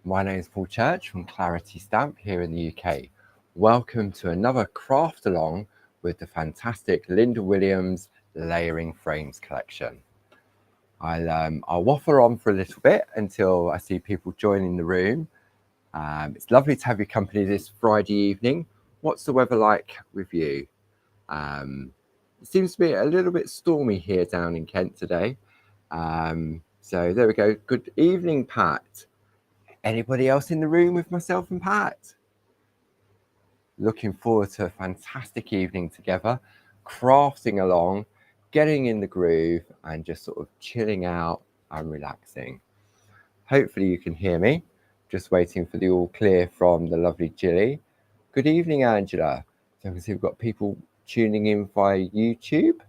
My name is Paul Church from Clarity Stamp here in the UK. Welcome to another craft along with the fantastic Linda Williams Layering Frames collection. I'll waffle on for a little bit until I see people joining the room. It's lovely to have your company this Friday evening. What's the weather like with you? It seems to be a little bit stormy here down in Kent today. So there we go. Good evening, Pat. Anybody else in the room with myself and Pat? Looking forward to a fantastic evening together, crafting along, getting in the groove and just sort of chilling out and relaxing. Hopefully you can hear me. Just waiting for the all clear from the lovely Jilly. Good evening, Angela. So I can see we've got people tuning in via YouTube.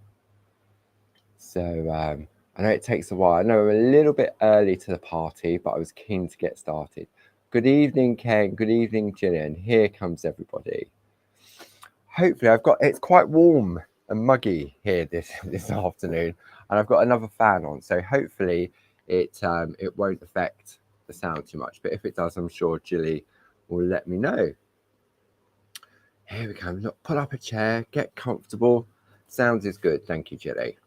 So I know it takes a while. I know I'm a little bit early to the party, but I was keen to get started. Good evening, Ken. Good evening, Gillian. Here comes everybody. Hopefully, it's quite warm and muggy here this afternoon, and I've got another fan on, so hopefully it won't affect the sound too much. But if it does, I'm sure Jilly will let me know. Here we go. Look, pull up a chair, get comfortable. Sound is good. Thank you, Jilly.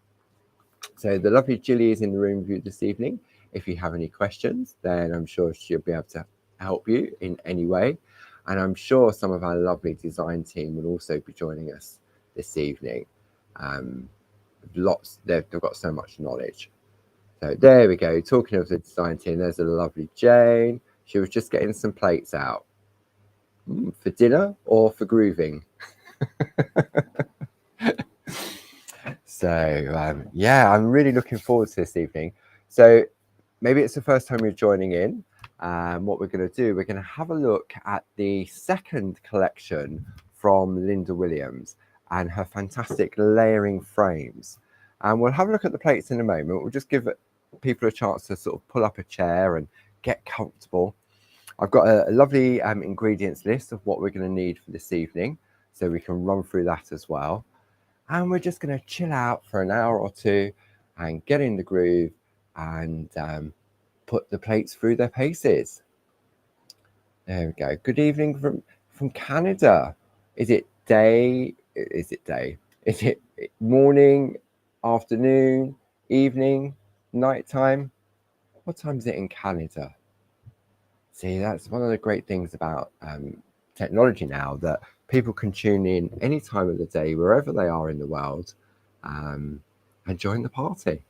So the lovely Jilly is in the room with you this evening. If you have any questions, then I'm sure she'll be able to help you in any way. And I'm sure some of our lovely design team will also be joining us this evening. They've got so much knowledge. So there we go. Talking of the design team, there's a lovely Jane. She was just getting some plates out. For dinner or for grooving? So yeah, I'm really looking forward to this evening. So maybe it's the first time you're joining in. What we're going to do, we're going to have a look at the second collection from Linda Williams and her fantastic layering frames. And we'll have a look at the plates in a moment. We'll just give people a chance to sort of pull up a chair and get comfortable. I've got a lovely ingredients list of what we're going to need for this evening, so we can run through that as well. And we're just going to chill out for an hour or two and get in the groove and put the plates through their paces. There we go. Good evening from Canada. Is it day? Is it morning, afternoon, evening, nighttime? What time is it in Canada? See, that's one of the great things about technology now, that people can tune in any time of the day, wherever they are in the world, and join the party.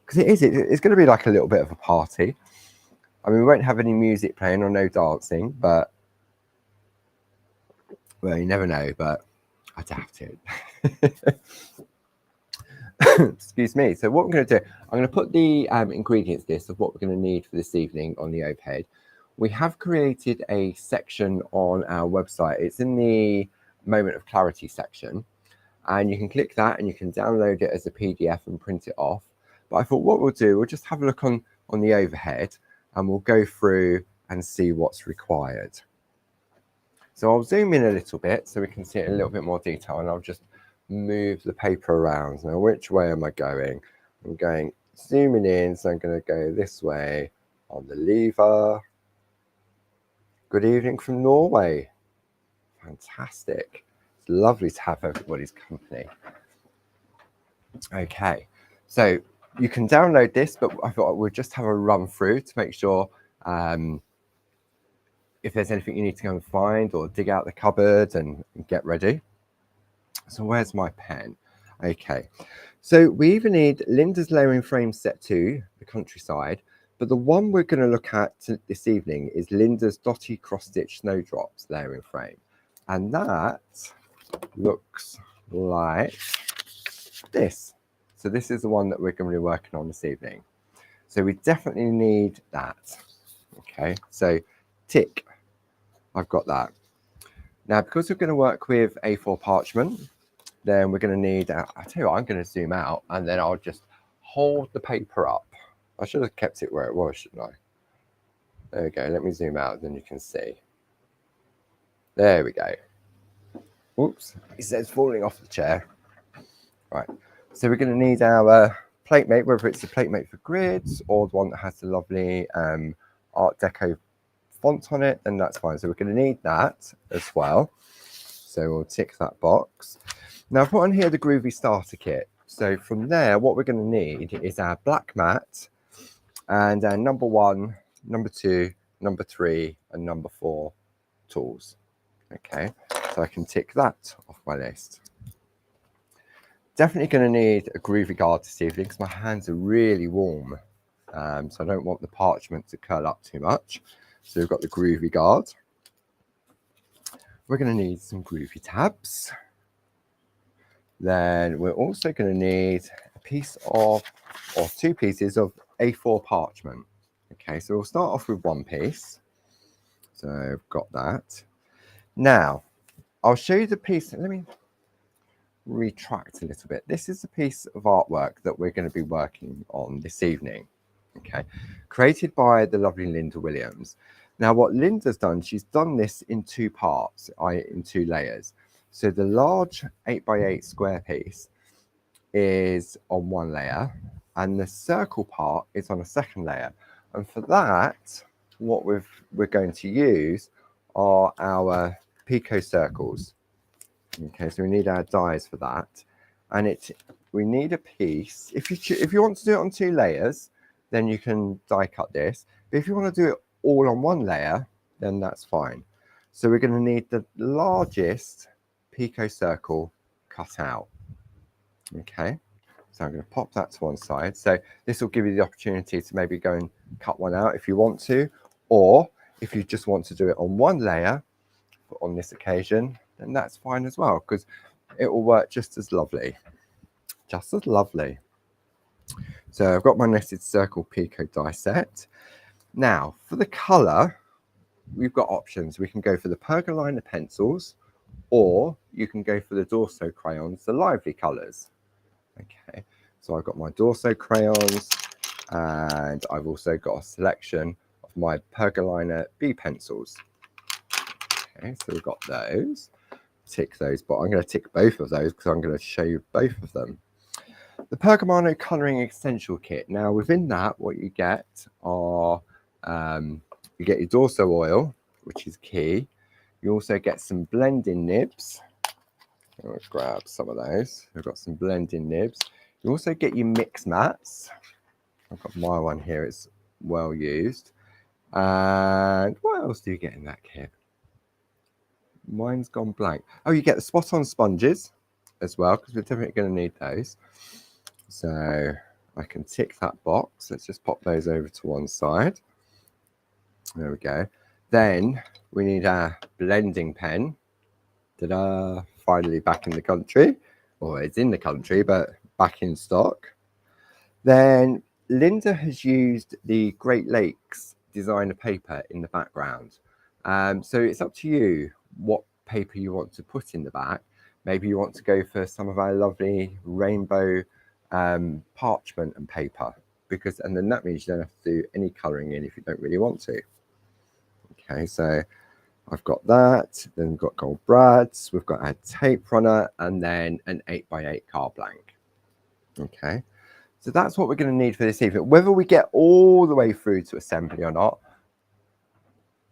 Because it's going to be like a little bit of a party. I mean, we won't have any music playing or no dancing, but, well, you never know, but I doubt it. Excuse me. So what I'm going to do, I'm going to put the ingredients list of what we're going to need for this evening on the overhead. We have created a section on our website. It's in the Moment of Clarity section, and you can click that and you can download it as a PDF and print it off. But I thought what we'll do, we'll just have a look on the overhead and we'll go through and see what's required. So I'll zoom in a little bit so we can see it in a little bit more detail, and I'll just move the paper around. Now, which way am I going? I'm going zooming in, so I'm going to go this way on the lever. Good evening from Norway. Fantastic. It's lovely to have everybody's company. Okay, so you can download this, but I thought we'll just have a run through to make sure if there's anything you need to go and find or dig out the cupboard and get ready. So where's my pen? Okay, so we even need Linda's Layering Frame Set 2, the countryside, but the one we're going to look at this evening is Linda's Dotty Cross Stitch Snowdrops Layering Frame. And that looks like this. So this is the one that we're going to be working on this evening. So we definitely need that. Okay, so tick, I've got that. Now, because we're going to work with A4 parchment, then we're going to need, I'll tell you what, I'm going to zoom out and then I'll just hold the paper up. I should have kept it where it was, shouldn't I? There we go. Let me zoom out, then you can see. There we go. Oops, it says falling off the chair. Right, so we're going to need our plate mate, whether it's a plate mate for grids or the one that has the lovely Art Deco font on it, then that's fine. So we're going to need that as well. So we'll tick that box. Now I've put on here the Groovy starter kit. So from there, what we're going to need is our black mat and our number 1, number 2, number 3, and number 4 tools. Okay, so I can tick that off my list. Definitely going to need a groovy guard this evening because my hands are really warm. So I don't want the parchment to curl up too much. So we've got the groovy guard. We're going to need some groovy tabs. Then we're also going to need a piece of, or 2 pieces of A4 parchment. Okay, so we'll start off with 1 piece. So I've got that. Now, I'll show you the piece. Let me retract a little bit. This is a piece of artwork that we're going to be working on this evening. Okay, created by the lovely Linda Williams. Now, what Linda's done, she's done this in 2 parts, in 2 layers. So the large 8x8 square piece is on 1 layer, and the circle part is on a 2nd layer. And for that, what we're going to use are our Pico circles. Okay, so we need our dies for that, and we need a piece. If you want to do it on 2 layers, then you can die cut this. But if you want to do it all on 1 layer, then that's fine. So we're going to need the largest Pico circle cut out. Okay, so I'm going to pop that to one side. So this will give you the opportunity to maybe go and cut one out if you want to, or if you just want to do it on 1 layer on this occasion, then that's fine as well, because it will work just as lovely. Just as lovely. So I've got my nested circle Pico die set. Now, for the colour, we've got options. We can go for the pergolina pencils, or you can go for the Dorso crayons, the lively colours. Okay, so I've got my Dorso crayons, and I've also got a selection of my pergolina B pencils. Okay, so we've got those. Tick those, but I'm going to tick both of those because I'm going to show you both of them. The Pergamano Colouring Essential Kit. Now, within that, what you get are, you get your Dorso oil, which is key. You also get some blending nibs. Let's grab some of those. We've got some blending nibs. You also get your mix mats. I've got my one here. It's well used. And what else do you get in that kit? Mine's gone blank. Oh, you get the spot-on sponges as well, because we're definitely going to need those. So I can tick that box. Let's just pop those over to one side. There we go. Then we need our blending pen. Ta-da! Finally back in the country. Or it's in the country, but back in stock. Then Linda has used the Great Lakes designer paper in the background. So it's up to you what paper you want to put in the back. Maybe you want to go for some of our lovely rainbow parchment and paper, and then that means you don't have to do any colouring in if you don't really want to. Okay, so I've got that. Then we've got gold brads. We've got our tape runner, and then an 8x8 card blank. Okay, so that's what we're going to need for this evening. Whether we get all the way through to assembly or not,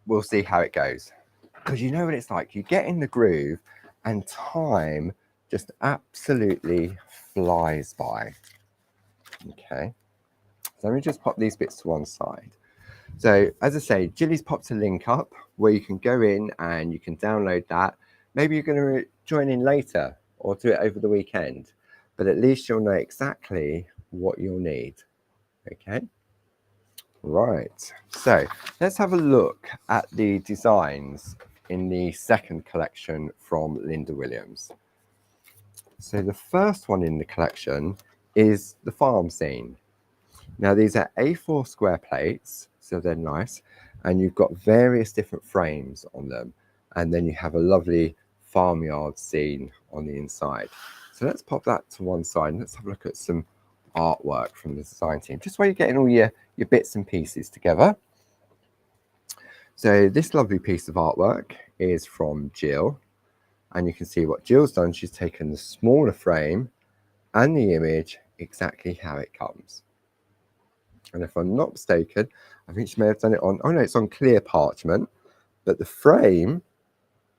we'll see how it goes. Because you know what it's like. You get in the groove, and time just absolutely flies by. Okay, so let me just pop these bits to one side. So as I say, Jilly's popped a link up where you can go in and you can download that. Maybe you're going to join in later or do it over the weekend, but at least you'll know exactly what you'll need. Okay, right, so let's have a look at the designs in the 2nd collection from Linda Williams. So the first one in the collection is the farm scene. Now these are A4 square plates, so they're nice, and you've got various different frames on them, and then you have a lovely farmyard scene on the inside. So let's pop that to one side and let's have a look at some artwork from the design team, just where you're getting all your bits and pieces together. So this lovely piece of artwork is from Jill, and you can see what Jill's done. She's taken the smaller frame and the image exactly how it comes. And if I'm not mistaken, I think she may have done it on, oh no, it's on clear parchment, but the frame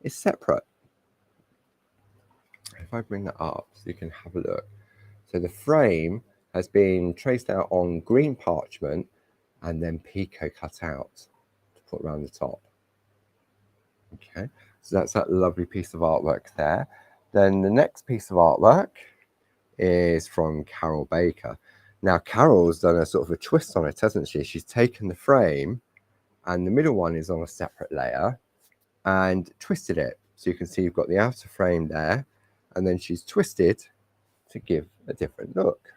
is separate. If I bring that up so you can have a look. So the frame has been traced out on green parchment and then Pico cut out to put around the top. Okay, so that's that lovely piece of artwork there. Then the next piece of artwork is from Carol Baker. Now Carol's done a sort of a twist on it, hasn't she? She's taken the frame and the middle one is on a separate layer and twisted it. So you can see you've got the outer frame there, and then she's twisted to give a different look.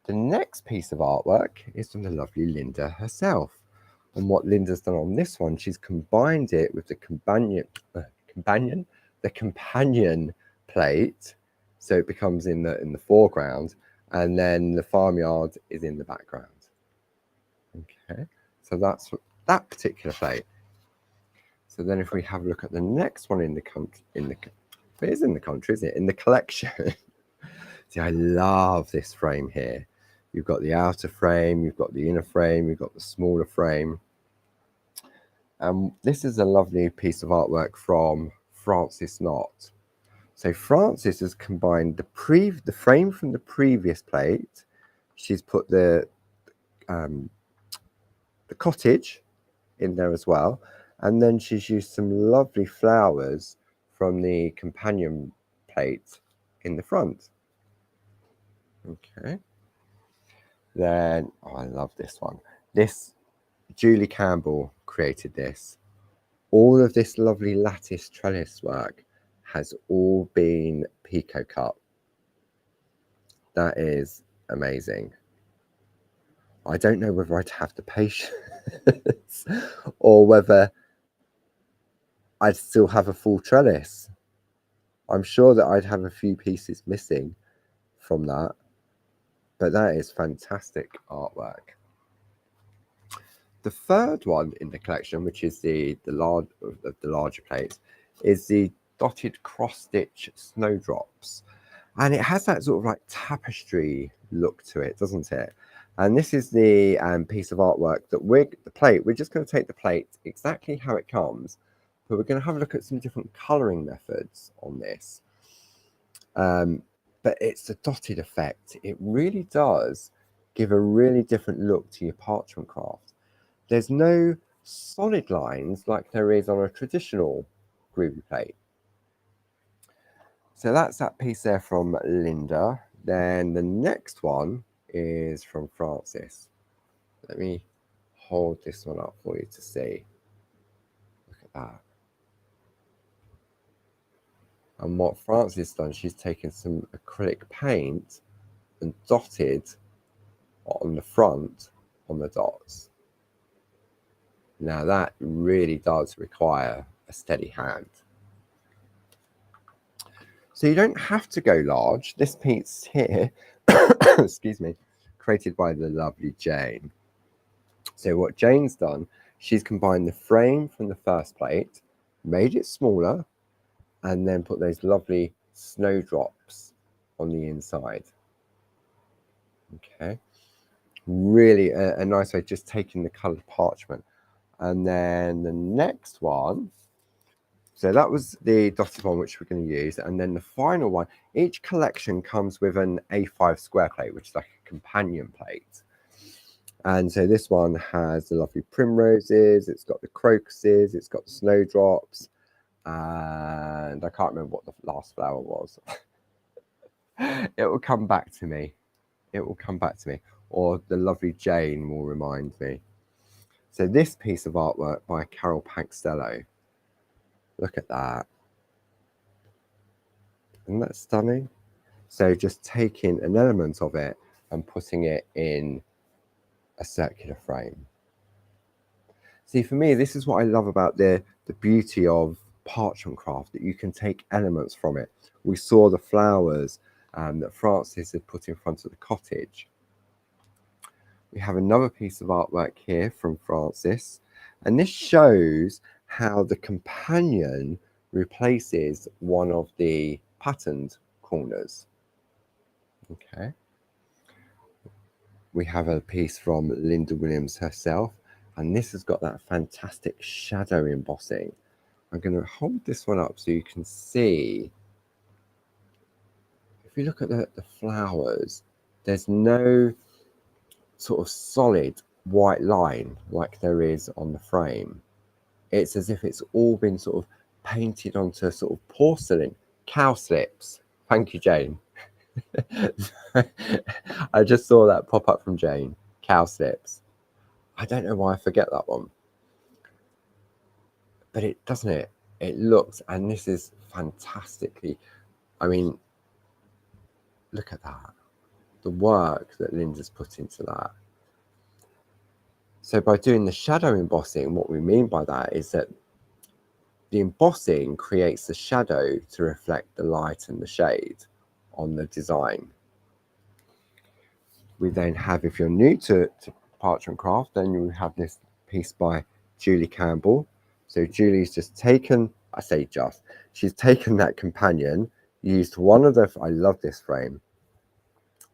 The next piece of artwork is from the lovely Linda herself. And what Linda's done on this one, she's combined it with the companion plate, so it becomes in the foreground, and then the farmyard is in the background. Okay, so that's that particular plate. So then, if we have a look at the next one in the collection. See, I love this frame here. You've got the outer frame, you've got the inner frame, you've got the smaller frame. This is a lovely piece of artwork from Frances Knott. So Frances has combined the frame from the previous plate. She's put the cottage in there as well, and then she's used some lovely flowers from the companion plate in the front. Okay. Then, oh, I love this one. Julie Campbell created this. All of this lovely lattice trellis work has all been Pico cut. That is amazing. I don't know whether I'd have the patience or whether I'd still have a full trellis. I'm sure that I'd have a few pieces missing from that, but that is fantastic artwork. The third one in the collection, which is the larger plates, is the dotted cross stitch snowdrops, and it has that sort of like tapestry look to it, doesn't it? And this is the piece of artwork that we're just going to take the plate exactly how it comes, but we're going to have a look at some different colouring methods on this. But it's the dotted effect. It really does give a really different look to your parchment craft. There's no solid lines like there is on a traditional groovy plate. So that's that piece there from Linda. Then the next one is from Frances. Let me hold this one up for you to see. Look at that. And what Frances has done, she's taken some acrylic paint and dotted on the front on the dots. Now that really does require a steady hand. So you don't have to go large. This piece here, excuse me, created by the lovely Jane. So what Jane's done, she's combined the frame from the first plate, made it smaller, and then put those lovely snowdrops on the inside. Okay, really a nice way, just taking the coloured parchment. And then the next one, so that was the dotted one which we're going to use, and then the final one, each collection comes with an A5 square plate, which is like a companion plate. And so this one has the lovely primroses, it's got the crocuses, it's got the snowdrops, and I can't remember what the last flower was. It will come back to me. It will come back to me, or the lovely Jane will remind me. So this piece of artwork by Carol Paxtello, look at that. Isn't that stunning? So just taking an element of it and putting it in a circular frame. See, for me, this is what I love about the beauty of parchment craft, that you can take elements from it. We saw the flowers that Frances had put in front of the cottage. We have another piece of artwork here from Frances, and this shows how the companion replaces one of the patterned corners. Okay. we have a piece from Linda Williams herself, and this has got that fantastic shadow embossing. I'm going to hold this one up so you can see. If you look at the flowers, there's no sort of solid white line like there is on the frame. It's as if it's all been sort of painted onto sort of porcelain, cowslips. Thank you, Jane. I just saw that pop up from Jane. Cowslips. I don't know why I forget that one. But it doesn't it? It looks, and this is fantastically, I mean, look at that. The work that Linda's put into that. So by doing the shadow embossing, what we mean by that is that the embossing creates the shadow to reflect the light and the shade on the design. We then have, if you're new to Parchment Craft, then you have this piece by Julie Campbell. So Julie's just taken, I say just, she's taken that companion, used one of the, I love this frame,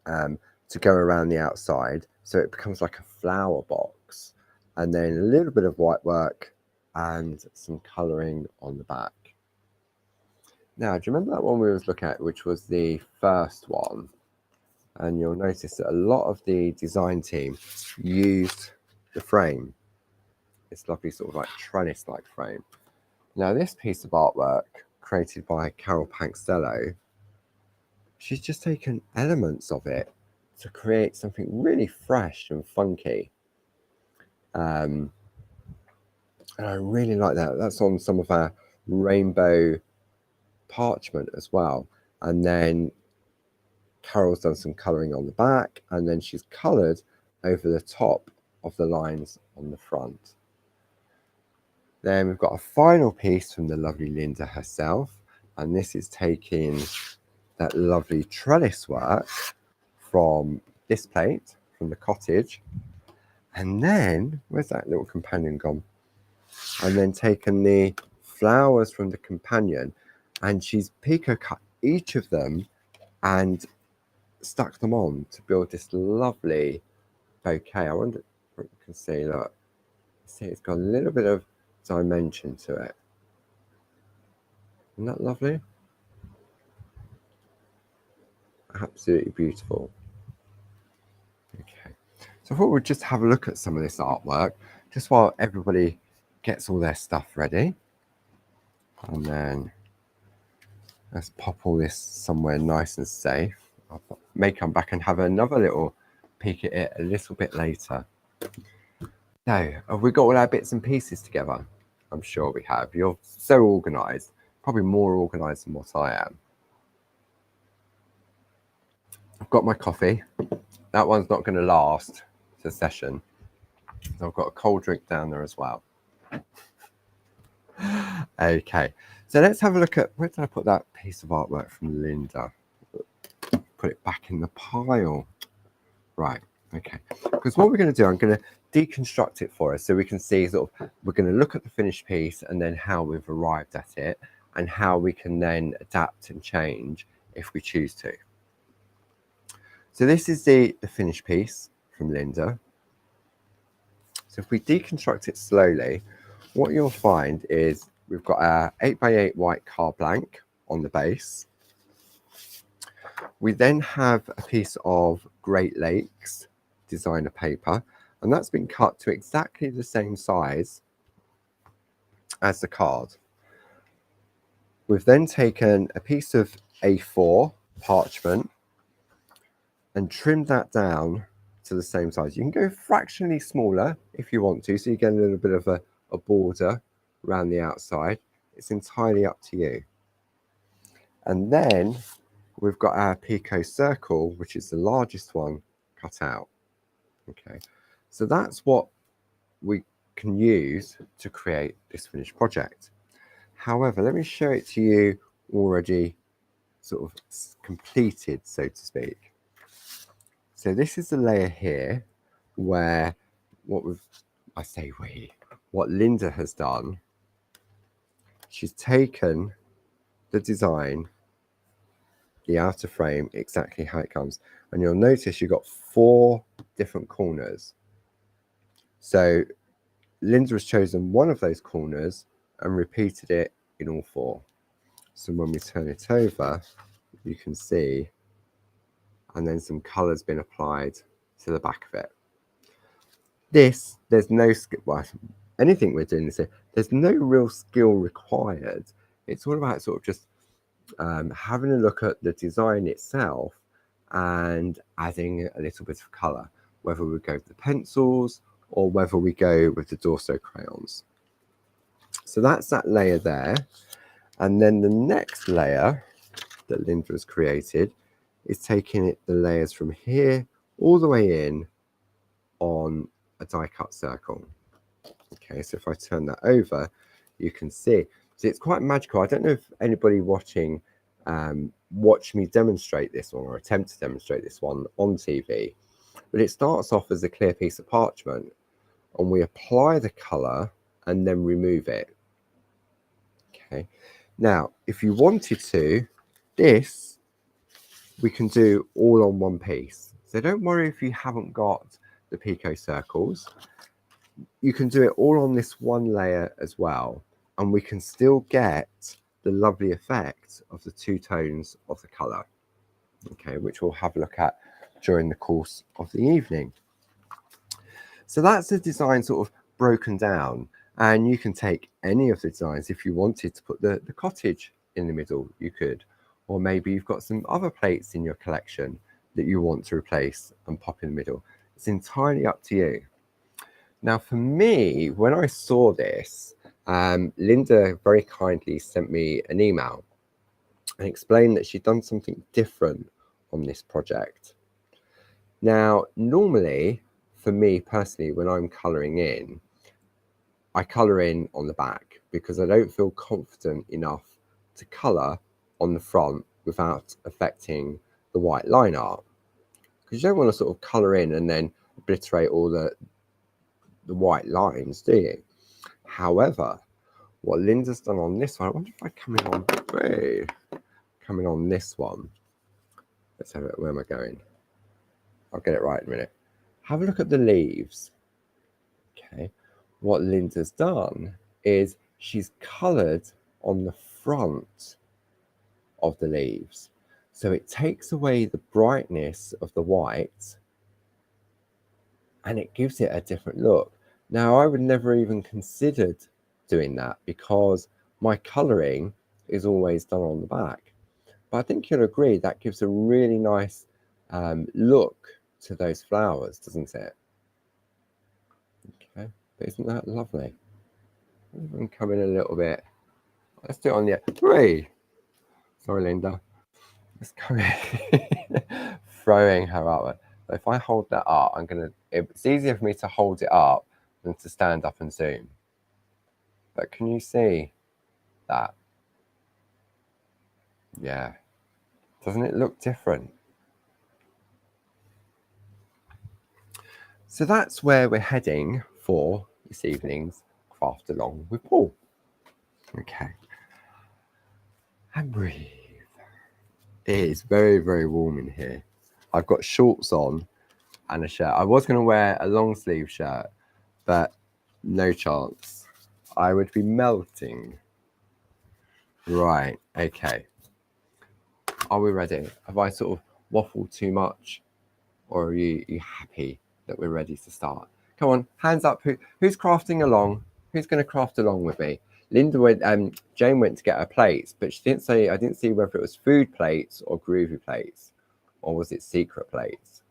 to go around the outside. So it becomes like a flower box, and then a little bit of white work and some colouring on the back. Now, do you remember that one we was looking at, which was the first one? And you'll notice that a lot of the design team used the frame. This lovely sort of like trellis-like frame. Now, this piece of artwork created by Carol Pankstello, she's just taken elements of it to create something really fresh and funky. And I really like that. That's on some of our rainbow parchment as well. And then Carol's done some colouring on the back, and then she's coloured over the top of the lines on the front. Then we've got a final piece from the lovely Linda herself, and this is taking that lovely trellis work from this plate, from the cottage, and then, where's that little companion gone? And then taken the flowers from the companion, and she's pico cut each of them and stuck them on to build this lovely bouquet. I wonder if you can see, look, see it's got a little bit of dimension to it. Isn't that lovely? Absolutely beautiful. Okay, so I thought we'd just have a look at some of this artwork just while everybody gets all their stuff ready, and then let's pop all this somewhere nice and safe. I may come back and have another little peek at it a little bit later. So, have we got all our bits and pieces together? I'm sure we have. You're so organised, probably more organised than what I am. I've got my coffee. That one's not going to last the session. So I've got a cold drink down there as well. Okay, so let's have a look at, where did I put that piece of artwork from Linda? Put it back in the pile. Right, okay. Because what we're going to do, I'm going to deconstruct it for us so we can see sort of, we're going to look at the finished piece and then how we've arrived at it and how we can then adapt and change if we choose to. So this is the finished piece from Linda. So if we deconstruct it slowly, what you'll find is we've got our 8x8 white card blank on the base. We then have a piece of Great Lakes designer paper, and that's been cut to exactly the same size as the card. We've then taken a piece of A4 parchment and trimmed that down to the same size. You can go fractionally smaller if you want to, so you get a little bit of a border around the outside. It's entirely up to you. And then we've got our Pico circle, which is the largest one, cut out. Okay, so that's what we can use to create this finished project. However, let me show it to you already sort of completed, so to speak. So this is the layer here where what Linda has done, she's taken the design, the outer frame exactly how it comes. And you'll notice you've got 4 different corners. So Linda has chosen one of those corners and repeated it in all 4. So when we turn it over, you can see, and then some colour's been applied to the back of it. This, there's no skill, well, anything we're doing this here, there's no real skill required. It's all about sort of just having a look at the design itself and adding a little bit of colour, whether we go with the pencils or whether we go with the Dorso crayons. So that's that layer there. And then the next layer that Linda has created is taking the layers from here all the way in on a die cut circle. Okay, so if I turn that over, you can see. So it's quite magical. I don't know if anybody watching watched me demonstrate this one or attempt to demonstrate this one on TV, but it starts off as a clear piece of parchment and we apply the colour and then remove it. Okay, now if you wanted to, this we can do all on one piece. So don't worry if you haven't got the Pico circles. You can do it all on this one layer as well, and we can still get the lovely effect of the 2 tones of the colour, okay, which we'll have a look at during the course of the evening. So that's the design sort of broken down, and you can take any of the designs. If you wanted to put the cottage in the middle, you could, or maybe you've got some other plates in your collection that you want to replace and pop in the middle. It's entirely up to you. Now, for me, when I saw this, Linda very kindly sent me an email and explained that she'd done something different on this project. Now, normally, for me personally, when I'm colouring in, I colour in on the back because I don't feel confident enough to colour on the front without affecting the white line art. Because you don't want to sort of colour in and then obliterate all the white lines, do you? However, what Linda's done on this one, I wonder if I come in on this one. Let's have it. Where am I going? I'll get it right in a minute. Have a look at the leaves. Okay. What Linda's done is she's coloured on the front of the leaves. So it takes away the brightness of the white and it gives it a different look. Now, I would never even considered doing that because my colouring is always done on the back. But I think you'll agree that gives a really nice look to those flowers, doesn't it? Okay, but isn't that lovely? I'm coming a little bit. Let's do it on the 3. Sorry, Linda. Let's come in. Throwing her up. But if I hold that up, it's easier for me to hold it up than to stand up and zoom. But can you see that? Yeah. Doesn't it look different? So that's where we're heading for this evening's craft along with Paul. Okay. And breathe. It is very, very warm in here. I've got shorts on and a shirt. I was going to wear a long sleeve shirt, but no chance. I would be melting. Right, okay. Are we ready? Have I sort of waffled too much? Or are you happy that we're ready to start? Come on, hands up. Who's crafting along? Who's going to craft along with me? Linda went, Jane went to get her plates, but she didn't say, I didn't see whether it was food plates or groovy plates, or was it secret plates?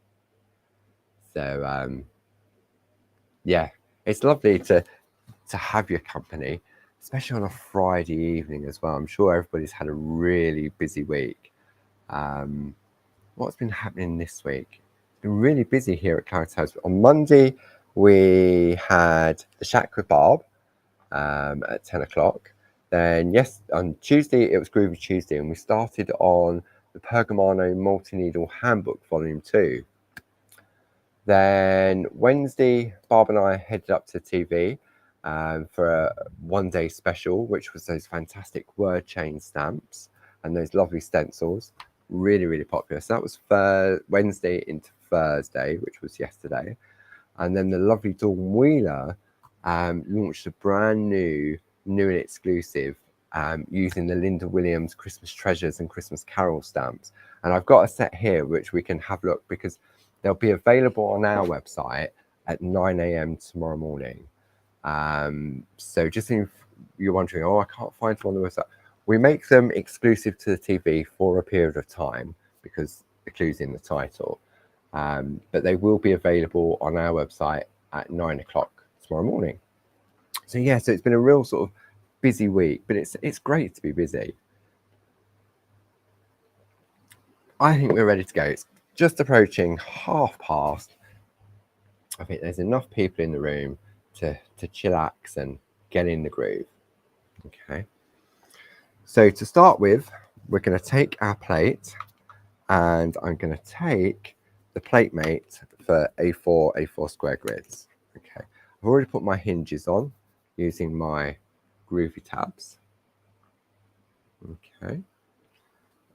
So, yeah, it's lovely to have your company, especially on a Friday evening as well. I'm sure everybody's had a really busy week. What's been happening this week? It's been really busy here at Clarence House. On Monday, we had the Shack with Barb at 10 o'clock. Then, yes, on Tuesday, it was Groovy Tuesday, and we started on the Pergamano Multi-Needle Handbook Volume 2. Then Wednesday, Barb and I headed up to TV for a one-day special, which was those fantastic word chain stamps and those lovely stencils. really, really popular. So that was Wednesday into Thursday, which was yesterday. And then the lovely Dawn Wheeler launched a brand new and exclusive using the Linda Williams Christmas Treasures and Christmas Carol stamps. And I've got a set here which we can have a look, because they'll be available on our website at 9 a.m. tomorrow morning. So just if you're wondering, oh, I can't find them on the website, we make them exclusive to the TV for a period of time because the clue's in the title. But they will be available on our website at 9 o'clock tomorrow morning. So yeah, so it's been a real sort of busy week, but it's great to be busy. I think we're ready to go. It's just approaching past. I think there's enough people in the room to chillax and get in the groove. Okay. So to start with, we're going to take our plate, and I'm going to take the plate mate for A4 square grids. Okay. I've already put my hinges on using my groovy tabs. Okay.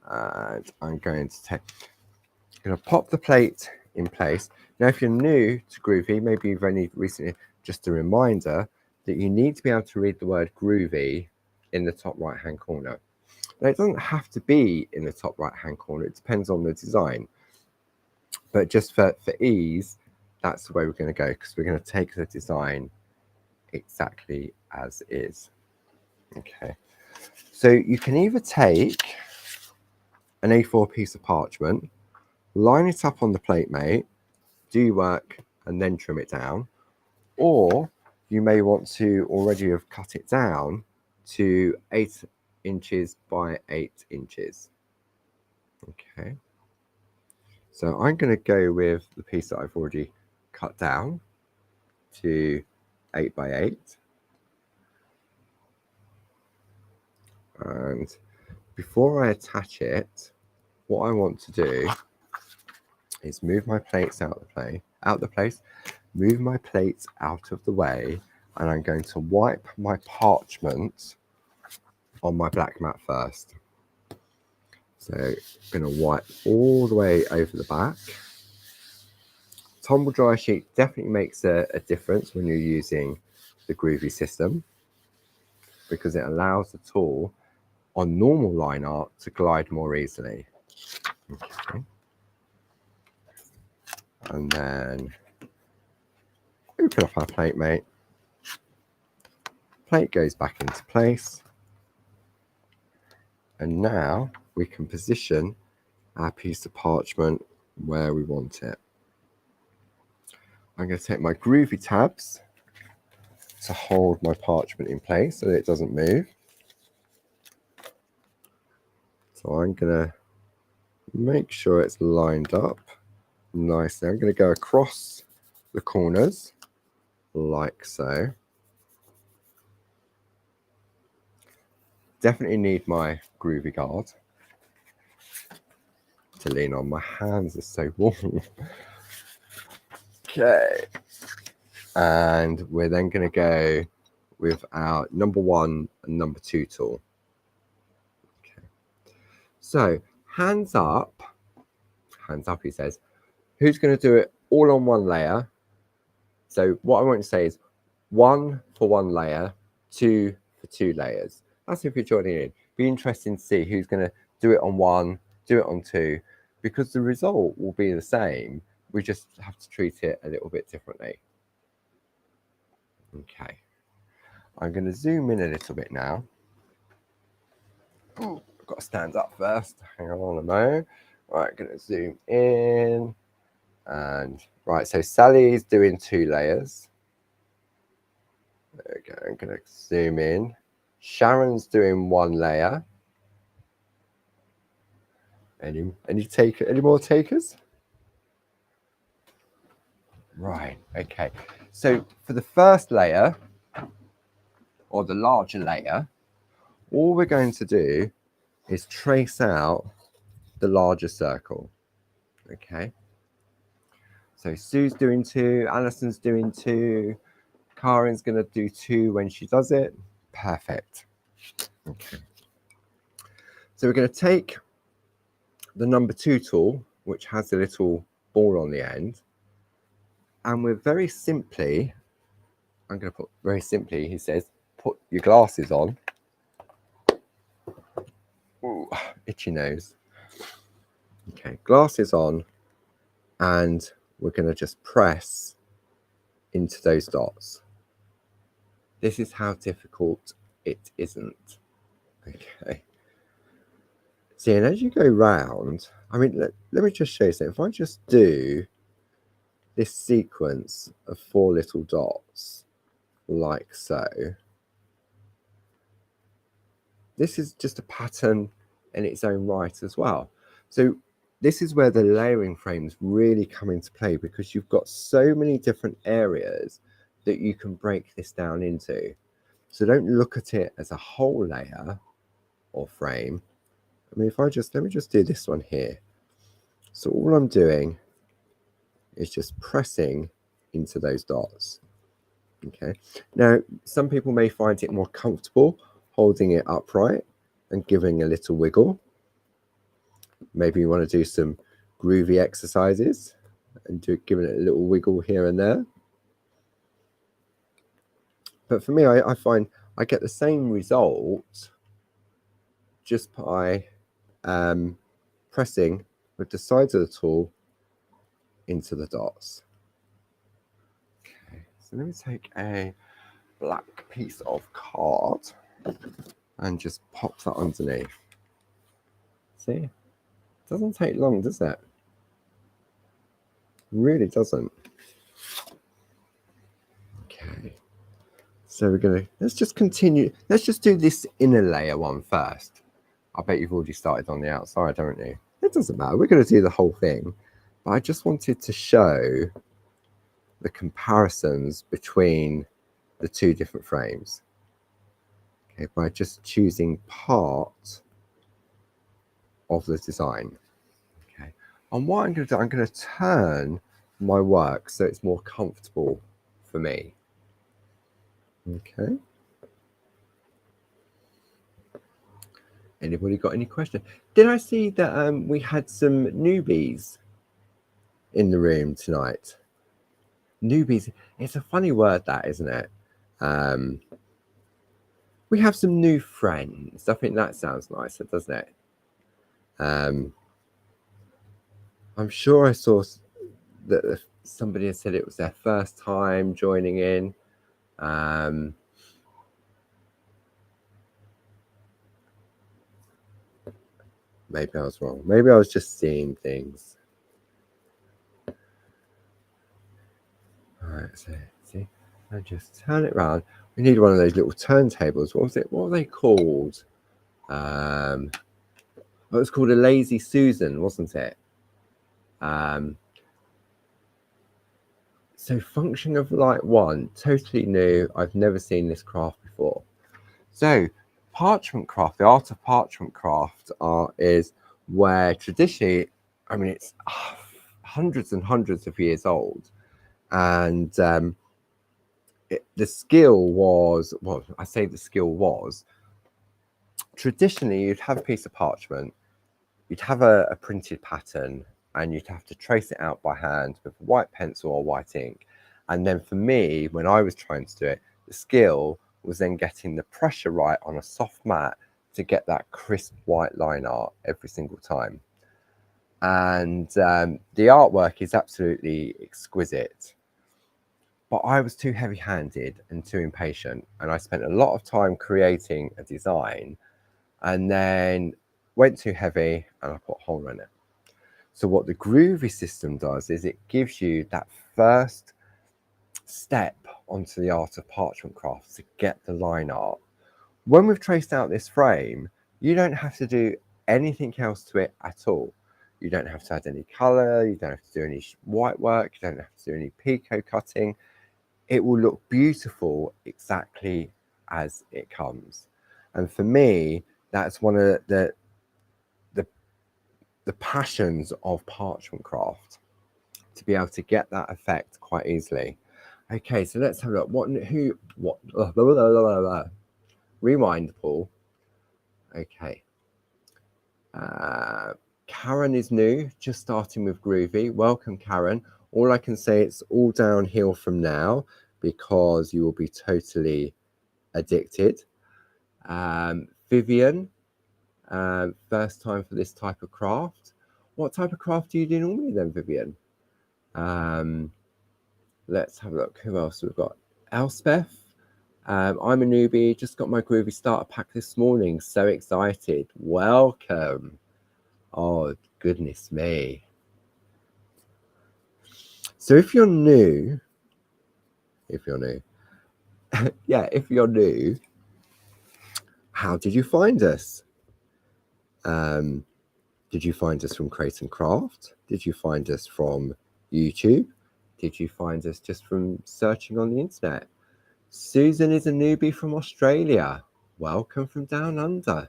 And I'm going to pop the plate in place. Now, if you're new to groovy, maybe you've only recently, just a reminder that you need to be able to read the word groovy in the top right hand corner. Now, it doesn't have to be in the top right hand corner, it depends on the design. But just for ease, that's the way we're going to go, because we're going to take the design exactly as is. Okay. So you can either take an A4 piece of parchment, line it up on the plate mate, do your work, and then trim it down. Or you may want to already have cut it down to 8 inches by 8 inches. Okay. So I'm going to go with the piece that I've already cut down to 8 by 8. And before I attach it, what I want to do is move my plates out the place, move my plates out of the way, and I'm going to wipe my parchment on my black mat first. So I'm going to wipe all the way over the back. Tumble dry sheet definitely makes a difference when you're using the groovy system, because it allows the tool on normal line art to glide more easily. Okay. And then open up our plate mate. Plate goes back into place. And now we can position our piece of parchment where we want it. I'm going to take my groovy tabs to hold my parchment in place so that it doesn't move. So I'm going to make sure it's lined up nicely. I'm going to go across the corners like so. Definitely need my groovy guard to lean on. My hands are so warm. Okay. And we're then going to go with our number 1 and number 2 tool. Okay. So hands up, he says. Who's going to do it all on one layer? So what I want to say is 1 for 1 layer, 2 for 2 layers. That's if you're joining in. Be interesting to see who's going to do it on 1, do it on 2, because the result will be the same. We just have to treat it a little bit differently. Okay. I'm going to zoom in a little bit now. Ooh, I've got to stand up first. Hang on a moment. Right, going to zoom in. And right, so Sally's doing 2 layers. There we go. I'm going to zoom in. Sharon's doing 1 layer. Any more takers? Right, okay. So for the first layer, or the larger layer, all we're going to do is trace out the larger circle. Okay. So Sue's doing 2, Alison's doing 2, Karin's going to do 2 when she does it. Perfect. Okay. So we're going to take the number 2 tool, which has a little ball on the end. And we're very simply, I'm going to put very simply, he says, put your glasses on. Ooh, itchy nose. Okay, glasses on, and we're going to just press into those dots. This is how difficult it isn't. Okay. See, and as you go round, I mean, let me just show you something. If I just do this sequence of 4 little dots, like so, this is just a pattern in its own right as well. So this is where the layering frames really come into play, because you've got so many different areas that you can break this down into. So don't look at it as a whole layer or frame. I mean, if I just, let me just do this one here. So all I'm doing is just pressing into those dots. Okay. Now, some people may find it more comfortable holding it upright and giving a little wiggle. Maybe you want to do some groovy exercises and giving it a little wiggle here and there. But for me, I find I get the same result just by pressing with the sides of the tool into the dots. Okay, so let me take a black piece of card and just pop that underneath. See, it doesn't take long, does it? Really doesn't. Okay, so we're gonna, let's just continue. Let's just do this inner layer one first. I bet you've already started on the outside, haven't you? It doesn't matter, we're gonna do the whole thing. But I just wanted to show the comparisons between the 2 different frames. Okay, by just choosing part of the design. Okay, and what I'm going to do, I'm going to turn my work so it's more comfortable for me. Okay. Anybody got any questions? Did I see that we had some newbies in the room tonight? Newbies, it's a funny word, that, isn't it? We have some new friends. I think that sounds nicer, doesn't it? I'm sure I saw that somebody had said it was their first time joining in. Maybe I was wrong. Maybe I was just seeing things. All right, so see, I just turn it around. We need one of those little turntables. What was it? What were they called? It was called a Lazy Susan, wasn't it? So function of light 1, totally new. I've never seen this craft before. So parchment craft, the art of parchment craft is where traditionally, I mean, it's hundreds and hundreds of years old. And the skill was, well, I say the skill was, traditionally you'd have a piece of parchment, you'd have a printed pattern, and you'd have to trace it out by hand with a white pencil or white ink. And then for me, when I was trying to do it, the skill was then getting the pressure right on a soft mat to get that crisp white line art every single time. And the artwork is absolutely exquisite. But I was too heavy-handed and too impatient, and I spent a lot of time creating a design and then went too heavy and I put a hole in it. So what the groovy system does is it gives you that first step onto the art of parchment craft to get the line art. When we've traced out this frame, you don't have to do anything else to it at all. You don't have to add any color, you don't have to do any white work, you don't have to do any picot cutting. It will look beautiful exactly as it comes. And for me, that's one of the passions of parchment craft, to be able to get that effect quite easily. Okay, so let's have a look. Rewind, Paul. Okay. Karen is new, just starting with Groovy. Welcome, Karen. All I can say, it's all downhill from now because you will be totally addicted. Vivian, first time for this type of craft. What type of craft do you do normally then, Vivian? Let's have a look. Who else we've got? Elspeth. I'm a newbie. Just got my Groovy starter pack this morning. So excited. Welcome. Oh, goodness me. So if you're new, yeah, if you're new, how did you find us? Did you find us from Create and Craft? Did you find us from YouTube? Did you find us just from searching on the internet? Susan is a newbie from Australia. Welcome from down under.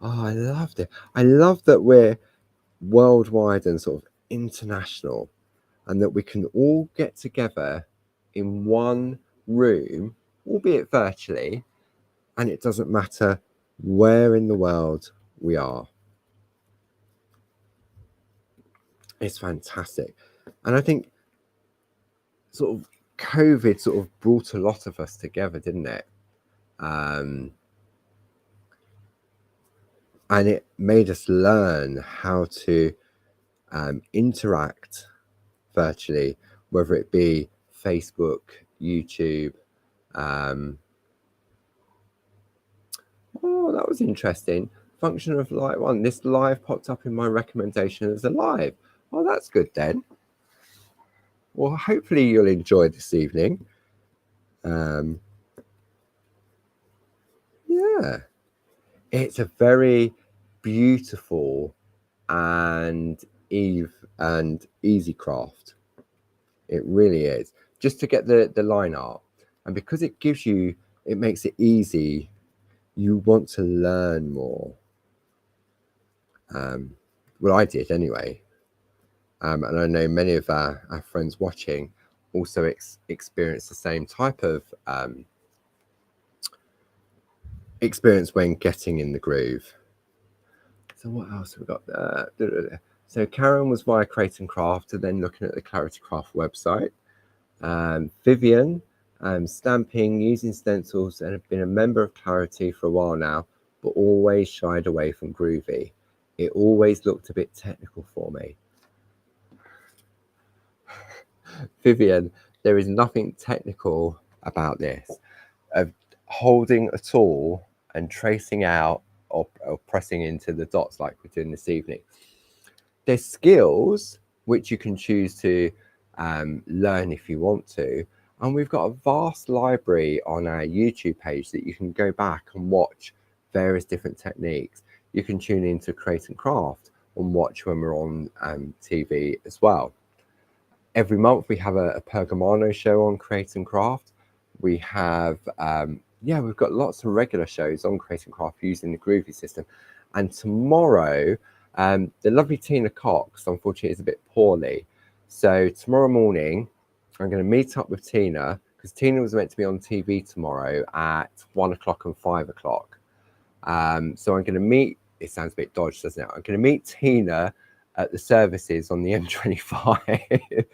Oh, I loved it. I love that we're worldwide and sort of international, and that we can all get together in one room, albeit virtually, and it doesn't matter where in the world we are. It's fantastic. And I think sort of COVID sort of brought a lot of us together, didn't it? And it made us learn how to interact virtually, whether it be Facebook, YouTube. Oh, that was interesting. Function of light one. This live popped up in my recommendation as a live. Oh, that's good then. Well, hopefully you'll enjoy this evening. Yeah, it's a very beautiful and easy craft. It really is. Just to get the line art, and because it gives you, it makes it easy. You want to learn more. Well, I did anyway. And I know many of our friends watching also experience the same type of experience when getting in the groove. So what else have we got there? So Karen was via Create and Craft, and then looking at the Clarity Craft website. Vivian, stamping, using stencils, and have been a member of Clarity for a while now, but always shied away from Groovy. It always looked a bit technical for me. Vivian, there is nothing technical about this. Of holding a tool and tracing out or pressing into the dots like we're doing this evening. There's skills which you can choose to learn if you want to. And we've got a vast library on our YouTube page that you can go back and watch various different techniques. You can tune into Create and Craft and watch when we're on TV as well. Every month we have a Pergamano show on Create and Craft. We have, we've got lots of regular shows on Create and Craft using the Groovy system. And tomorrow, the lovely Tina Cox, unfortunately, is a bit poorly. So tomorrow morning, I'm going to meet up with Tina, because Tina was meant to be on TV tomorrow at 1 o'clock and 5 o'clock. So I'm going to meet, it sounds a bit dodgy, doesn't it? I'm going to meet Tina at the services on the M25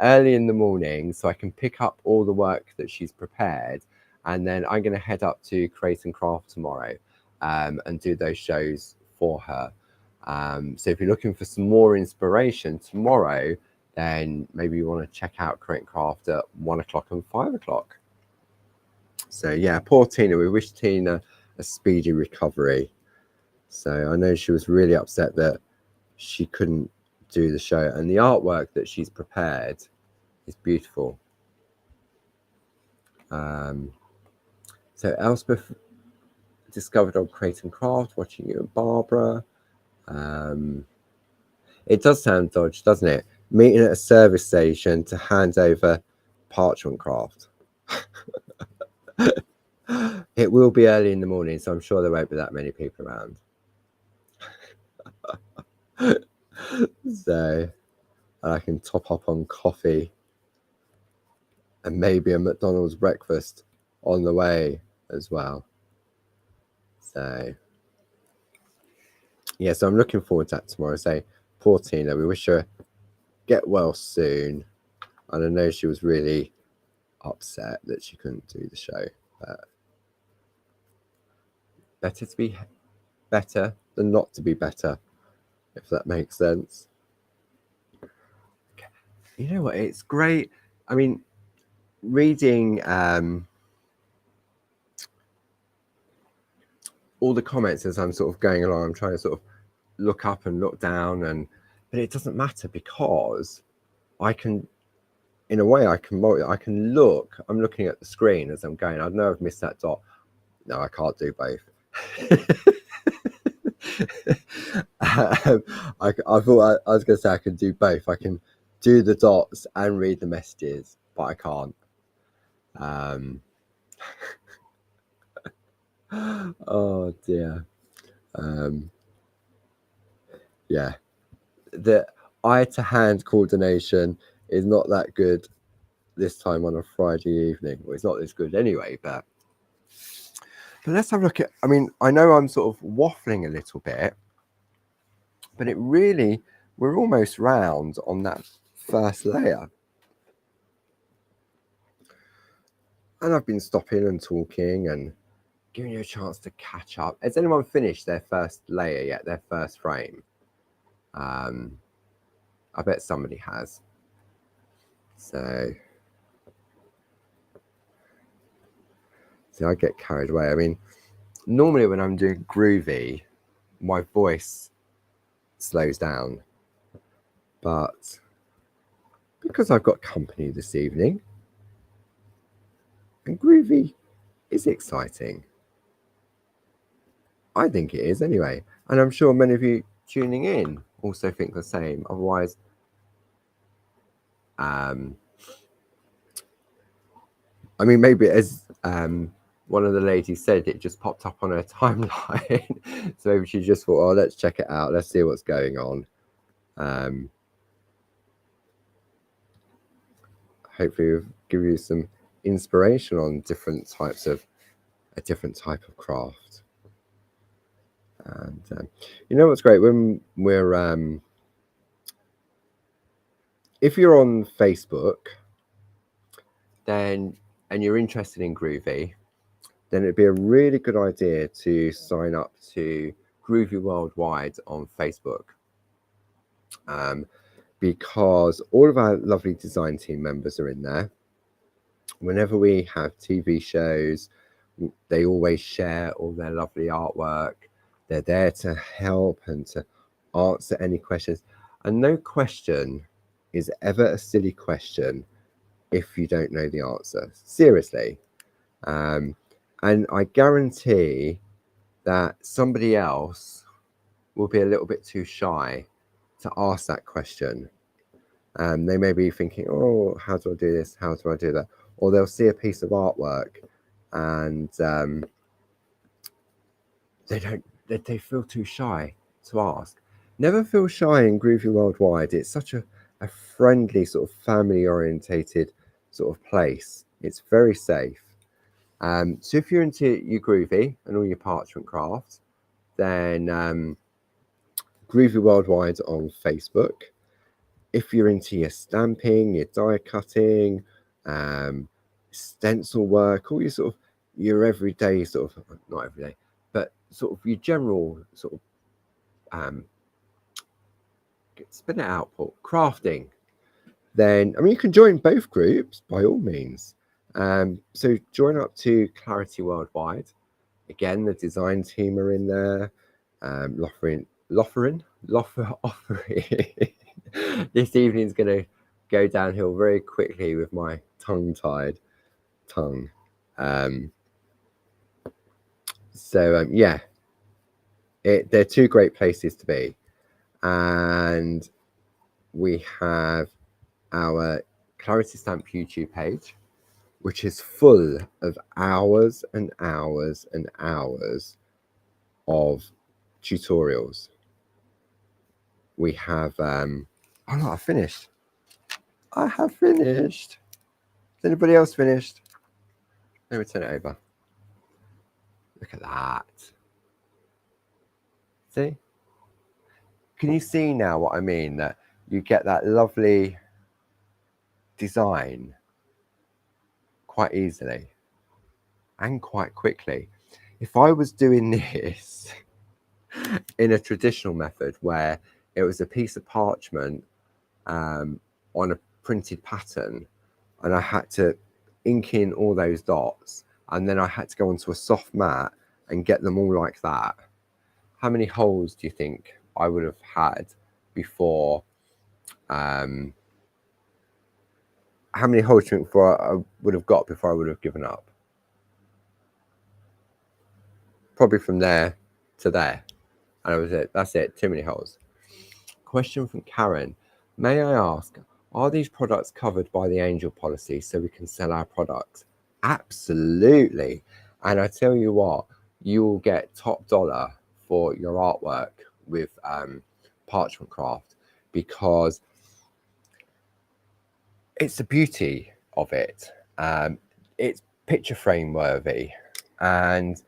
early in the morning, so I can pick up all the work that she's prepared, and then I'm going to head up to Create and Craft tomorrow and do those shows for her. So if you're looking for some more inspiration tomorrow, then maybe you want to check out Create and Craft at 1 o'clock and 5 o'clock. So yeah, poor Tina. We wish Tina a speedy recovery. So I know she was really upset that she couldn't do the show, and the artwork that she's prepared is beautiful. So Elspeth discovered on Create and Craft, watching you and Barbara. It does sound dodgy, doesn't it? Meeting at a service station to hand over parchment craft. It will be early in the morning, so I'm sure there won't be that many people around. So I can top up on coffee and maybe a McDonald's breakfast on the way as well. So yeah, so I'm looking forward to that tomorrow. So poor Tina, we wish her get well soon. And I know she was really upset that she couldn't do the show, but better to be better than not to be better, if that makes sense. You know what? It's great. I mean, reading all the comments as I'm sort of going along, I'm trying to sort of look up and look down, but it doesn't matter because I can, in a way, I can look. I'm looking at the screen as I'm going. I know I've missed that dot. No, I can't do both. I thought I was going to say I can do both. I can do the dots and read the messages, but I can't. Oh dear. Yeah, the eye to hand coordination is not that good this time on a Friday evening. Well, it's not as good anyway, but let's have a look at. I mean, I know I'm sort of waffling a little bit, but it really, we're almost round on that first layer. And I've been stopping and talking and giving you a chance to catch up. Has anyone finished their first layer yet, their first frame? I bet somebody has. So, see, I get carried away. I mean, normally when I'm doing groovy, my voice slows down. But because I've got company this evening, and groovy is exciting. I think it is anyway. And I'm sure many of you tuning in also think the same. Otherwise, I mean, maybe as one of the ladies said, it just popped up on her timeline. So maybe she just thought, oh, let's check it out. Let's see what's going on. Hopefully, we'll give you some inspiration on different types of a different type of craft. And you know what's great when we're if you're on Facebook, then and you're interested in groovy, then it'd be a really good idea to sign up to Groovy Worldwide on Facebook, because all of our lovely design team members are in there. Whenever we have TV shows, they always share all their lovely artwork. They're there to help and to answer any questions. And no question is ever a silly question if you don't know the answer. Seriously. And I guarantee that somebody else will be a little bit too shy to ask that question. They may be thinking, oh, how do I do this? How do I do that? Or they'll see a piece of artwork and they feel too shy to ask. Never feel shy in Groovy Worldwide. It's such a friendly, sort of family orientated sort of place. It's very safe. So if you're into your groovy and all your parchment crafts, then Groovy Worldwide on Facebook. If you're into your stamping, your die cutting, stencil work, all your sort of your everyday sort of, not everyday, but sort of your general sort of spin it out, Paul, crafting, then I mean you can join both groups by all means. So join up to Clarity Worldwide. Again, the design team are in there. Offering. This evening's going to go downhill very quickly with my tongue-tied tongue. Yeah, they're two great places to be. And we have our Clarity Stamp YouTube page, which is full of hours and hours and hours of tutorials. We have oh no, I finished. I have finished. Has anybody else finished? Let me turn it over. Look at that. See? Can you see now what I mean? That you get that lovely design quite easily and quite quickly. If I was doing this in a traditional method where it was a piece of parchment on a printed pattern and I had to ink in all those dots and then I had to go onto a soft mat and get them all like that, how many holes do you think I would have had before? How many holes do you think I would have got before I would have given up? Probably from there to there. And that was it. That's it. Too many holes. Question from Karen. May I ask, are these products covered by the angel policy so we can sell our products? Absolutely. And I tell you what, you will get top dollar for your artwork with Parchment Craft because it's the beauty of it. It's picture frame worthy, and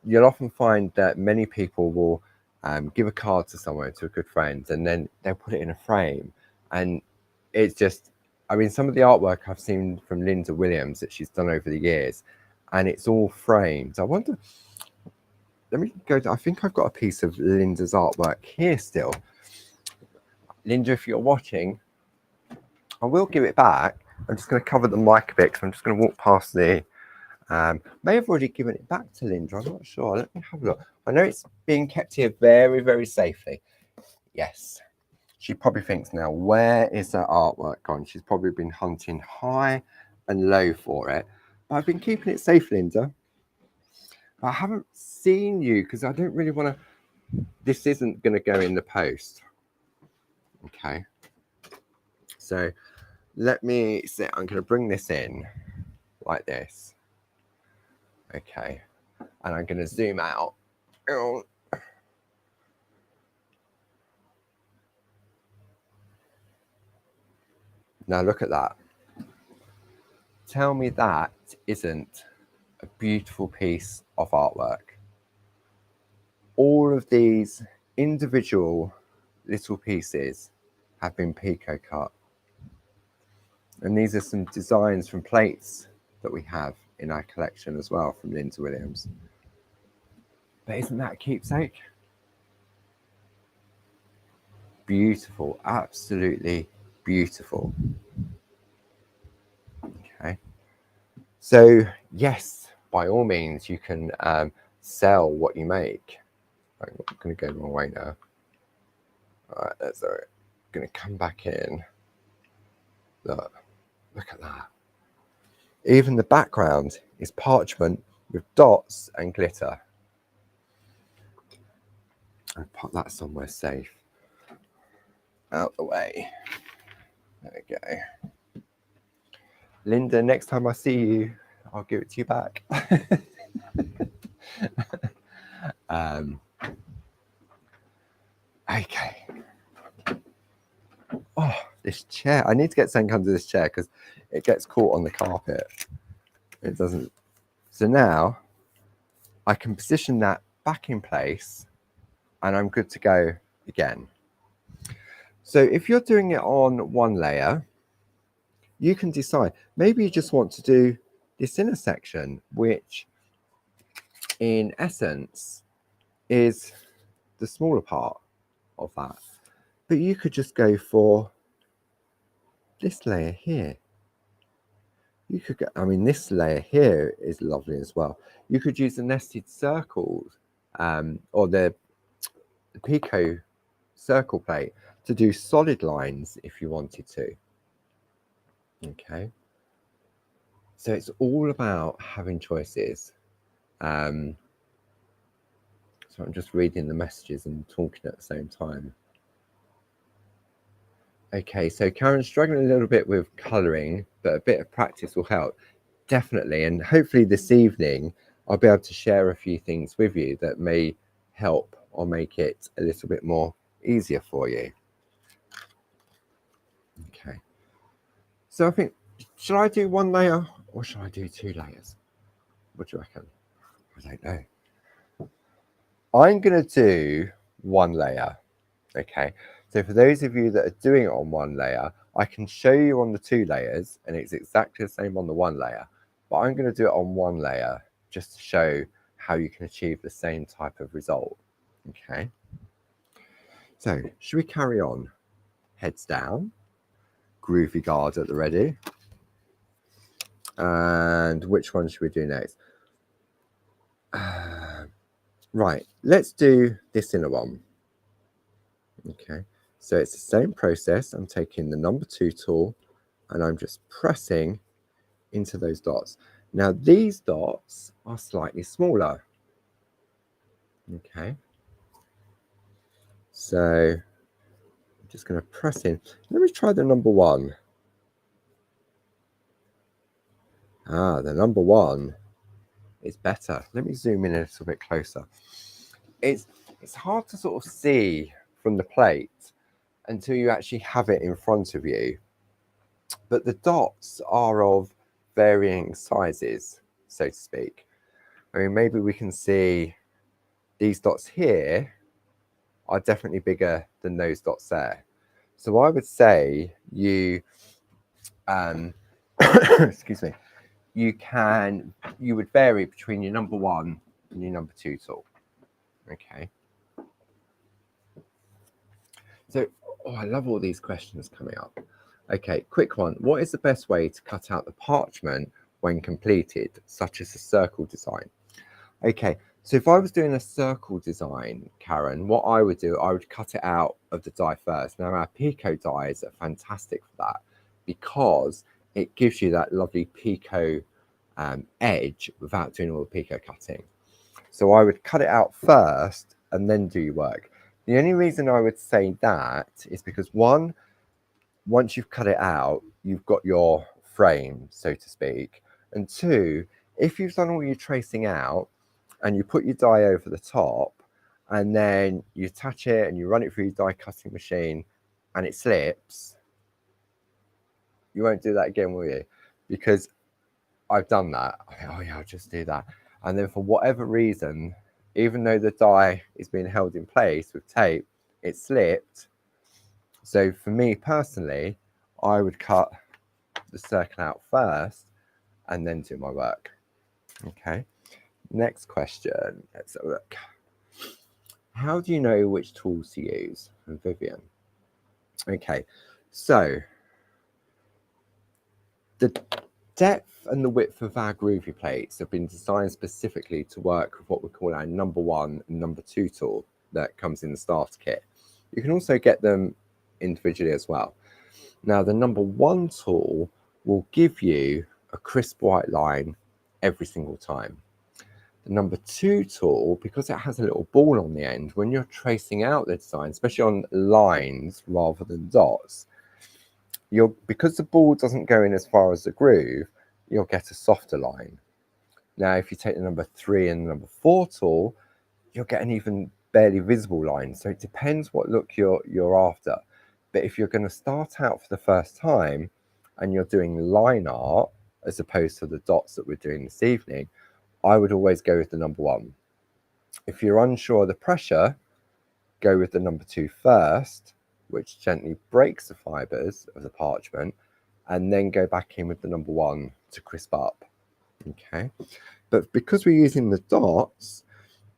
you'll often find that many people will give a card to someone, to a good friend, and then they'll put it in a frame. And it's just, I mean, some of the artwork I've seen from Linda Williams that she's done over the years, and it's all framed. I wonder, let me go to, I think I've got a piece of Linda's artwork here still. Linda, if you're watching, I will give it back. I'm just going to cover the mic a bit because I'm just going to walk past the may have already given it back to Linda. I'm not sure. Let me have a look. I know it's being kept here very, very safely. Yes. She probably thinks now, where is that artwork gone? She's probably been hunting high and low for it. But I've been keeping it safe, Linda. But I haven't seen you because I don't really want to. This isn't going to go in the post. Okay. So let me see. I'm going to bring this in like this. Okay, and I'm going to zoom out. Now look at that. Tell me that isn't a beautiful piece of artwork. All of these individual little pieces have been picot cut. And these are some designs from plates that we have in our collection as well from Linda Williams. But isn't that a keepsake? Beautiful, absolutely beautiful. Okay. So yes, by all means, you can sell what you make. I'm going to go the wrong way now. All right, that's all right. I'm going to come back in. Look at that. Even the background is parchment with dots and glitter. I'll put that somewhere safe. Out the way. There we go. Linda, next time I see you, I'll give it to you back. Okay. Oh, this chair. I need to get something under this chair because it gets caught on the carpet. It doesn't. So now I can position that back in place and I'm good to go again. So if you're doing it on one layer, you can decide. Maybe you just want to do this inner section, which in essence is the smaller part of that. But you could just go for this layer here. You could go, I mean, this layer here is lovely as well. You could use the nested circles or the Pico circle plate to do solid lines if you wanted to. Okay. So it's all about having choices. So I'm just reading the messages and talking at the same time. Okay, so Karen's struggling a little bit with colouring, but a bit of practice will help. Definitely. And hopefully this evening, I'll be able to share a few things with you that may help or make it a little bit more easier for you. Okay. So I think, should I do one layer or should I do 2 layers? What do you reckon? I don't know. I'm going to do 1 layer Okay, so for those of you that are doing it on one layer, I can show you on the 2 layers and it's exactly the same on the 1 layer, but I'm going to do it on 1 layer just to show how you can achieve the same type of result. Okay, so should we carry on? Heads down, groovy guard at the ready. And which one should we do next? Right, let's do this inner one. Okay, so it's the same process. I'm taking the number 2 tool and I'm just pressing into those dots. Now these dots are slightly smaller. Okay, so I'm just going to press in. Let me try the number 1. The number 1 is better. Let me zoom in a little bit closer. It's hard to sort of see from the plate until you actually have it in front of you. But the dots are of varying sizes, so to speak. I mean, maybe we can see these dots here are definitely bigger than those dots there. So I would say you, excuse me, you would vary between your number 1 and your number 2 tool. Okay. So, I love all these questions coming up. Okay, quick one. What is the best way to cut out the parchment when completed, such as a circle design? Okay, so if I was doing a circle design, Karen, what I would do, I would cut it out of the die first. Now, our Pico dies are fantastic for that because it gives you that lovely Pico edge without doing all the Pico cutting. So I would cut it out first and then do your work. The only reason I would say that is because one, once you've cut it out, you've got your frame, so to speak. And 2, if you've done all your tracing out and you put your die over the top and then you attach it and you run it through your die cutting machine and it slips, you won't do that again, will you? Because I've done that. I think, oh yeah, I'll just do that. And then for whatever reason, even though the die is being held in place with tape, it slipped. So for me personally, I would cut the circle out first and then do my work. Okay, next question. Let's have a look. How do you know which tools to use? From Vivian. Okay, so the depth and the width of our groovy plates have been designed specifically to work with what we call our number 1 and number 2 tool that comes in the starter kit. You can also get them individually as well. Now, the number 1 tool will give you a crisp white line every single time. The number 2 tool, because it has a little ball on the end, when you're tracing out the design, especially on lines rather than dots, because the ball doesn't go in as far as the groove, you'll get a softer line. Now, if you take the number 3 and the number 4 tool, you'll get an even barely visible line. So it depends what look you're after. But if you're going to start out for the first time and you're doing line art as opposed to the dots that we're doing this evening, I would always go with the number 1. If you're unsure of the pressure, go with the number 2 first, which gently breaks the fibers of the parchment, and then go back in with the number 1 to crisp up. Okay, but because we're using the dots,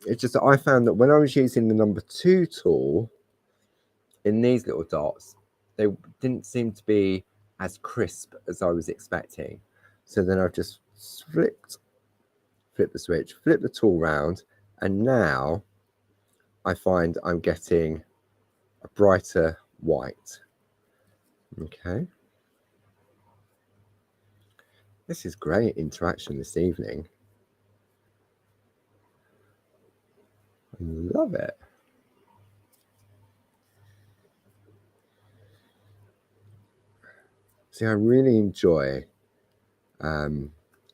it's just that I found that when I was using the number 2 tool in these little dots, they didn't seem to be as crisp as I was expecting. So then I've just flip the switch, flip the tool round, and now I find I'm getting a brighter white. Okay. This is great interaction this evening. I love it. See, I really enjoy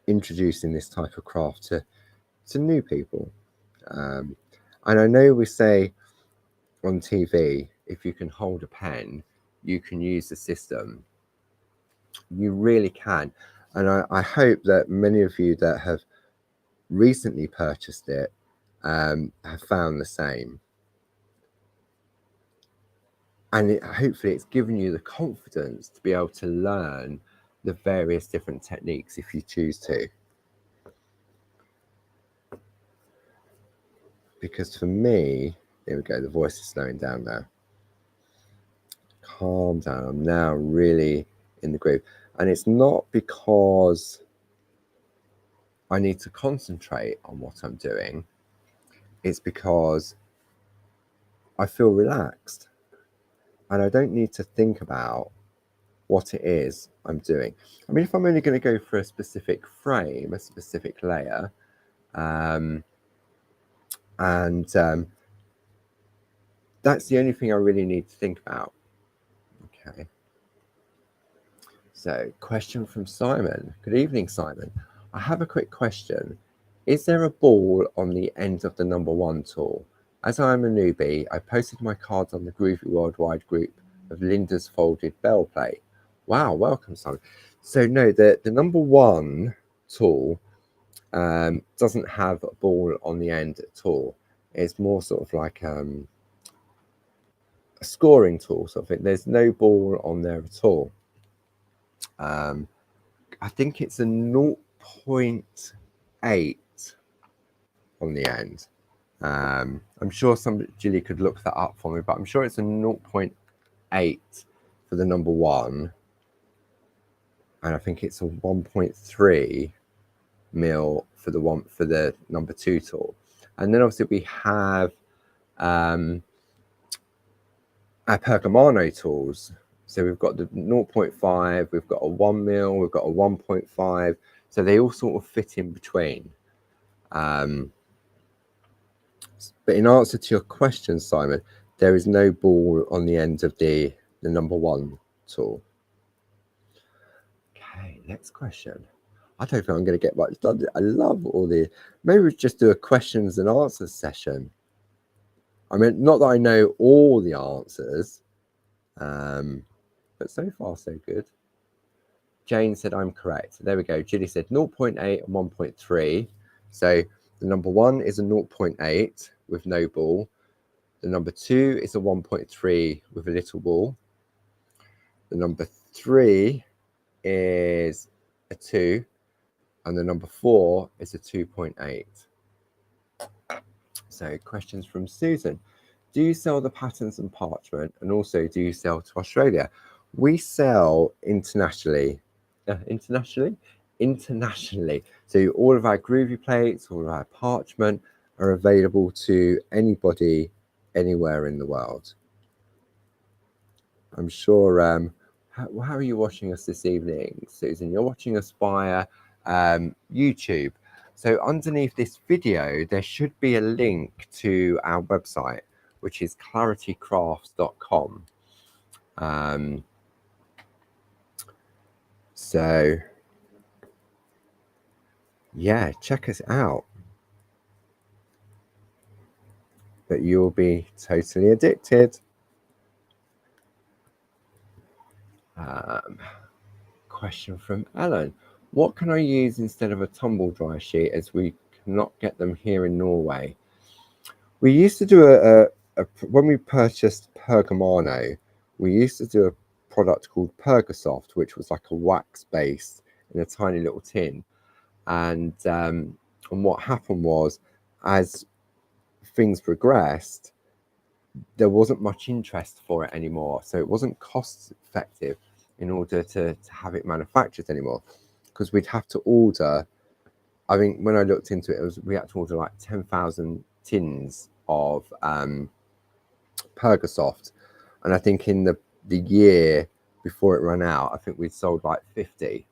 introducing this type of craft to new people. And I know we say on TV, if you can hold a pen, you can use the system. You really can. And I hope that many of you that have recently purchased it have found the same. And hopefully it's given you the confidence to be able to learn the various different techniques if you choose to. Because for me, there we go, the voice is slowing down now. Calm down. I'm now really in the groove. And it's not because I need to concentrate on what I'm doing. It's because I feel relaxed and I don't need to think about what it is I'm doing. I mean, if I'm only going to go for a specific frame, a specific layer, that's the only thing I really need to think about. Okay. So, question from Simon. Good evening, Simon. I have a quick question. Is there a ball on the end of the number 1 tool? As I am a newbie, I posted my cards on the Groovy Worldwide group of Linda's folded bell plate. Wow, welcome, Simon. So no, the number 1 tool doesn't have a ball on the end at all. It's more sort of like a scoring tool sort of thing. There's no ball on there at all. I think it's a 0.8 on the end. I'm sure Julie could look that up for me, but I'm sure it's a 0.8 for the number 1, and I think it's a 1.3 mil for the number 2 tool. And then obviously we have our Pergamano tools. So we've got the 0.5, we've got a 1 mil, we've got a 1.5. So they all sort of fit in between. But in answer to your question, Simon, there is no ball on the end of the number 1 tool. Okay, next question. I don't think I'm going to get much done. I love all the... Maybe we just do a questions and answers session. I mean, not that I know all the answers, but so far so good. Jane said I'm correct. There we go. Julie said 0.8 and 1.3. So the number 1 is a 0.8 with no ball. The number 2 is a 1.3 with a little ball. The number 3 is a 2. And the number 4 is a 2.8. So questions from Susan. Do you sell the patterns and parchment? And also, do you sell to Australia? We sell internationally. Internationally. So all of our groovy plates, all of our parchment are available to anybody, anywhere in the world. I'm sure. How are you watching us this evening, Susan? You're watching us via YouTube. So underneath this video, there should be a link to our website, which is claritycrafts.com. So yeah, check us out. But you'll be totally addicted. Question from Ellen. What can I use instead of a tumble dry sheet, as we cannot get them here in Norway? We used to do when we purchased Pergamano, we used to do a product called Pergasoft, which was like a wax base in a tiny little tin. And what happened was, as things progressed, there wasn't much interest for it anymore. So it wasn't cost effective in order to have it manufactured anymore, because we'd have to order. I think when I looked into it, we had to order like 10,000 tins of Pergasoft, and I think in the year before it ran out, I think we'd sold like 50.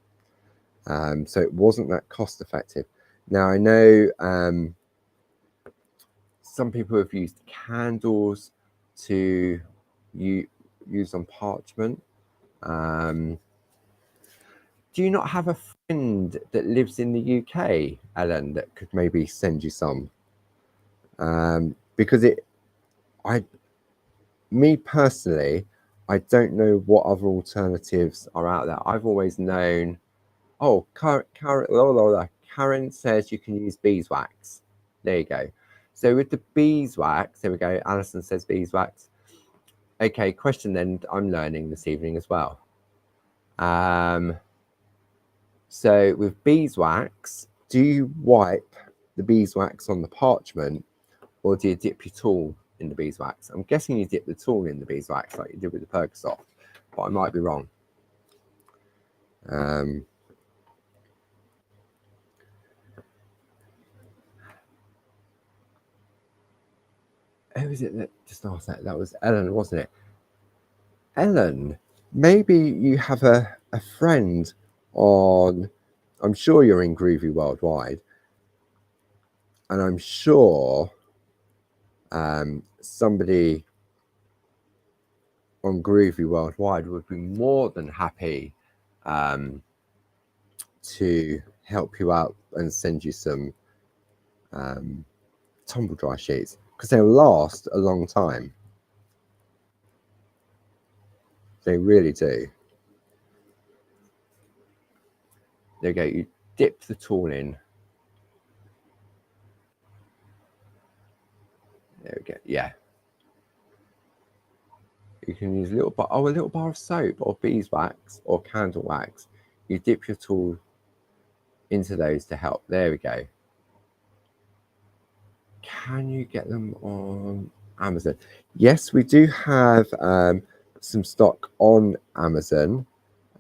So it wasn't that cost effective. Now I know some people have used candles to use on parchment. Do you not have a friend that lives in the UK, Ellen, that could maybe send you some? Because me personally, I don't know what other alternatives are out there. I've always known. Oh, Karen says you can use beeswax. There you go. So with the beeswax, there we go. Alison says beeswax. Okay, question then I'm learning this evening as well. So with beeswax, do you wipe the beeswax on the parchment, or do you dip your tool in the beeswax? I'm guessing you dip the tool in the beeswax like you did with the Percosoft, but I might be wrong. Who was it that just asked that? That was Ellen, wasn't it? Ellen, maybe you have a friend on, I'm sure you're in Groovy Worldwide, and I'm sure somebody on Groovy Worldwide would be more than happy to help you out and send you some tumble dry sheets, because they'll last a long time. They really do. There you go. You dip the tool in. There we go. Yeah. You can use a little bar of soap or beeswax or candle wax. You dip your tool into those to help. There we go. Can you get them on Amazon? Yes, we do have some stock on Amazon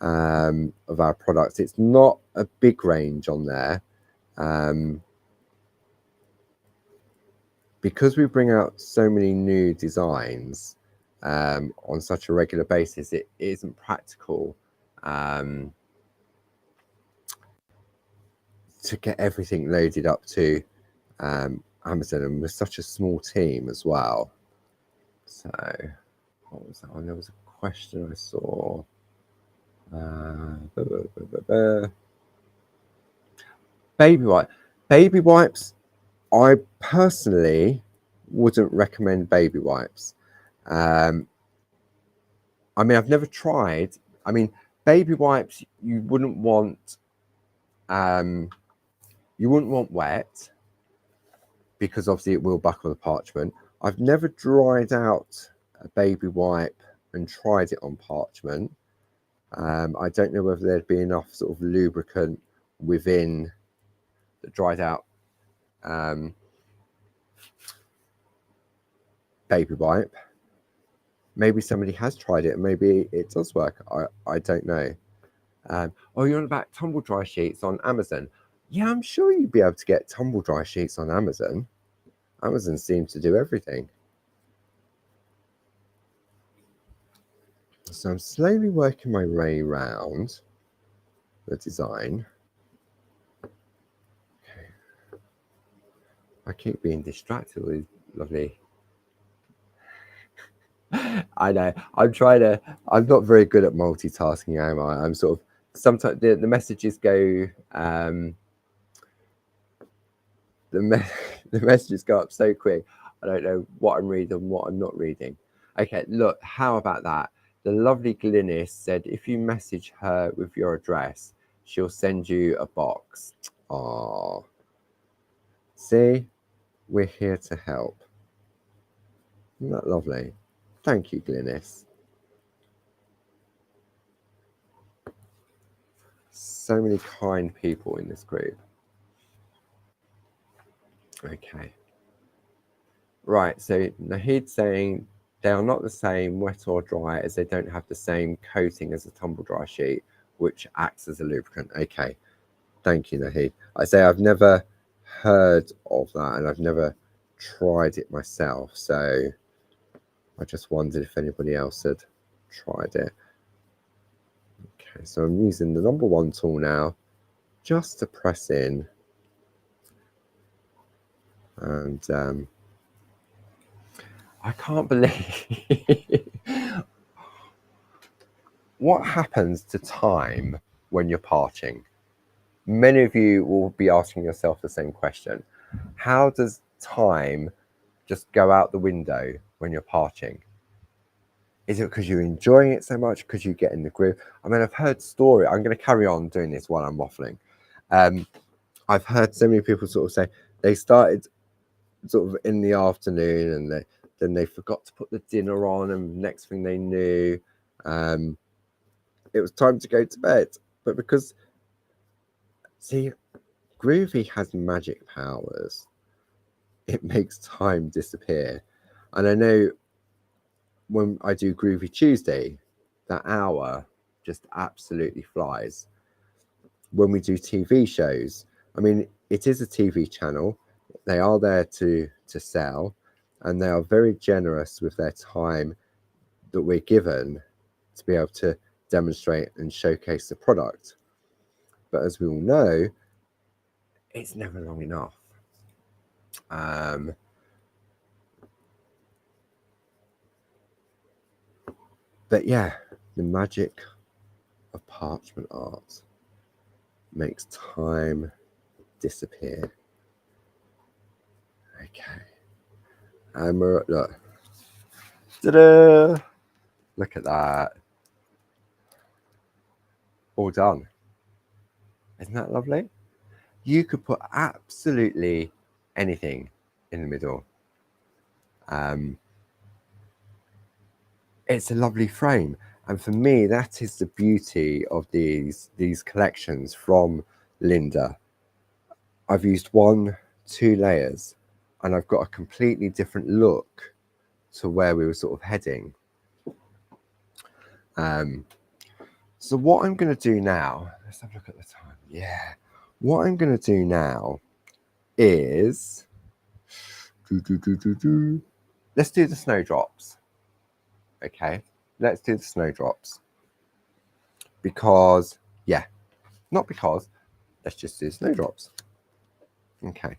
of our products. It's not a big range on there. Because we bring out so many new designs on such a regular basis, it isn't practical to get everything loaded up to Amazon, and we're such a small team as well. So what was that one? There was a question I saw. Baby wipes. I personally wouldn't recommend baby wipes. I mean, I've never tried. I mean, baby wipes you wouldn't want wet, because obviously it will buckle the parchment. I've never dried out a baby wipe and tried it on parchment. I don't know whether there'd be enough sort of lubricant within the dried out baby wipe. Maybe somebody has tried it and maybe it does work. I don't know. Oh, you're on about tumble dry sheets on Amazon. Yeah, I'm sure you'd be able to get tumble dry sheets on Amazon. Amazon seems to do everything. So I'm slowly working my way around the design. Okay. I keep being distracted with lovely. I know. I'm not very good at multitasking, am I? I'm sort of, sometimes the messages go, the messages go up so quick, I don't know what I'm reading and what I'm not reading. Okay, look, how about that? The lovely Glynis said, if you message her with your address, she'll send you a box. Oh, see, we're here to help. Isn't that lovely? Thank you, Glynis. So many kind people in this group. Okay. Right, so Nahid's saying they are not the same wet or dry, as they don't have the same coating as a tumble dry sheet, which acts as a lubricant. Okay, thank you, Nahid. I say I've never heard of that and I've never tried it myself, so I just wondered if anybody else had tried it. Okay, so I'm using the number 1 tool now just to press in, and I can't believe what happens to time when you're parching. Many of you will be asking yourself the same question. How does time just go out the window when you're parching? Is it because you're enjoying it so much, because you get in the groove? I mean, I've heard story. I'm going to carry on doing this while I'm waffling. I've heard so many people sort of say they started sort of in the afternoon and then they forgot to put the dinner on, and next thing they knew, it was time to go to bed. But because, see, groovy has magic powers, it makes time disappear. And I know when I do Groovy Tuesday, that hour just absolutely flies. When we do TV shows, I mean, it is a TV channel. They are there to sell, and they are very generous with their time that we're given to be able to demonstrate and showcase the product. But as we all know, it's never long enough. But yeah, the magic of parchment art makes time disappear. Okay. And we're, look. Ta-da! Look at that. All done. Isn't that lovely? You could put absolutely anything in the middle. It's a lovely frame. And for me, that is the beauty of these collections from Linda. I've used 1, 2 layers, and I've got a completely different look to where we were sort of heading. So what I'm going to do now, let's have a look at the time. Yeah. What I'm going to do now is, let's do the snowdrops. Okay. Let's do the snowdrops. Because, yeah, not because, let's just do snowdrops. Okay.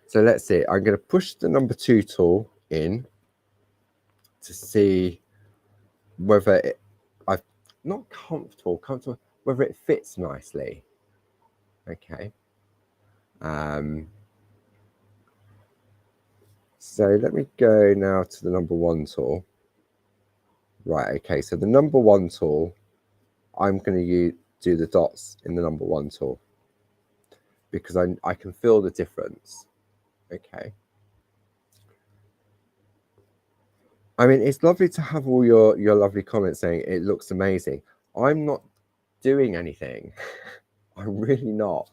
So let's see. I'm going to push the number 2 tool in to see whether I'm not comfortable, whether it fits nicely. Okay. So let me go now to the number 1 tool. Right. Okay. So the number 1 tool, I'm going to do the dots in the number 1 tool because I can feel the difference. Okay. I mean, it's lovely to have all your lovely comments saying it looks amazing. I'm not doing anything. I'm really not.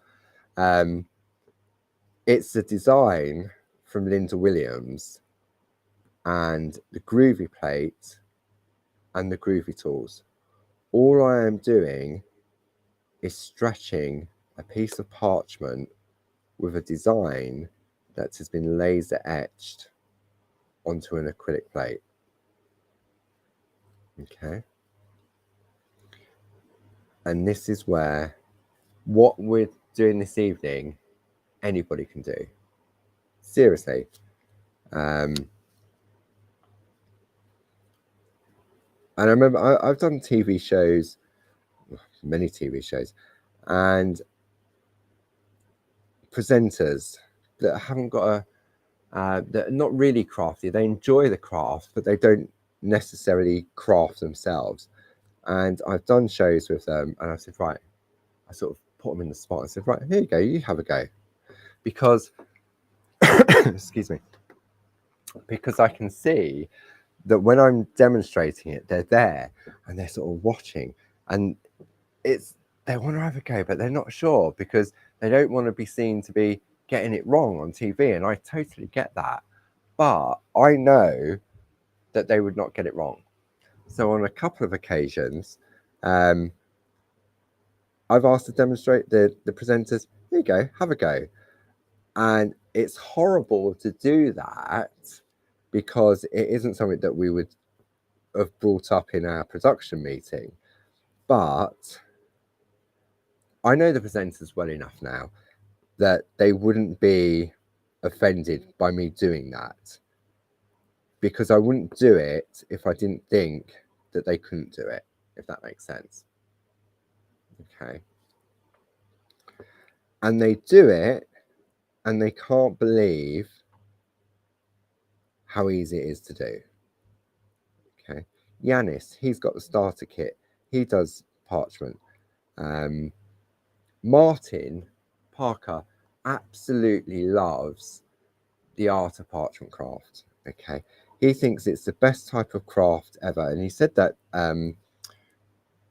It's the design from Linda Williams and the groovy plate and the groovy tools. All I am doing is stretching a piece of parchment with a design that has been laser etched onto an acrylic plate. Okay. And this is where what we're doing this evening, anybody can do. Seriously. And I remember I've done TV shows, many TV shows, and presenters that haven't got that are not really crafty. They enjoy the craft, but they don't necessarily craft themselves. And I've done shows with them, and I said, right, I sort of put them in the spot and said, right, here you go, you have a go. Because, excuse me, because I can see that when I'm demonstrating it, they're there and they're sort of watching, and they want to have a go, but they're not sure because they don't want to be seen to be getting it wrong on TV. And I totally get that. But I know that they would not get it wrong. So on a couple of occasions, I've asked to demonstrate the presenters, here you go, have a go. And it's horrible to do that because it isn't something that we would have brought up in our production meeting. But I know the presenters well enough now that they wouldn't be offended by me doing that, because I wouldn't do it if I didn't think that they couldn't do it, if that makes sense. Okay. And they do it and they can't believe how easy it is to do. Okay. Yanis, he's got the starter kit. He does parchment. Martin Parker absolutely loves the art of parchment craft. Okay, he thinks it's the best type of craft ever, and he said that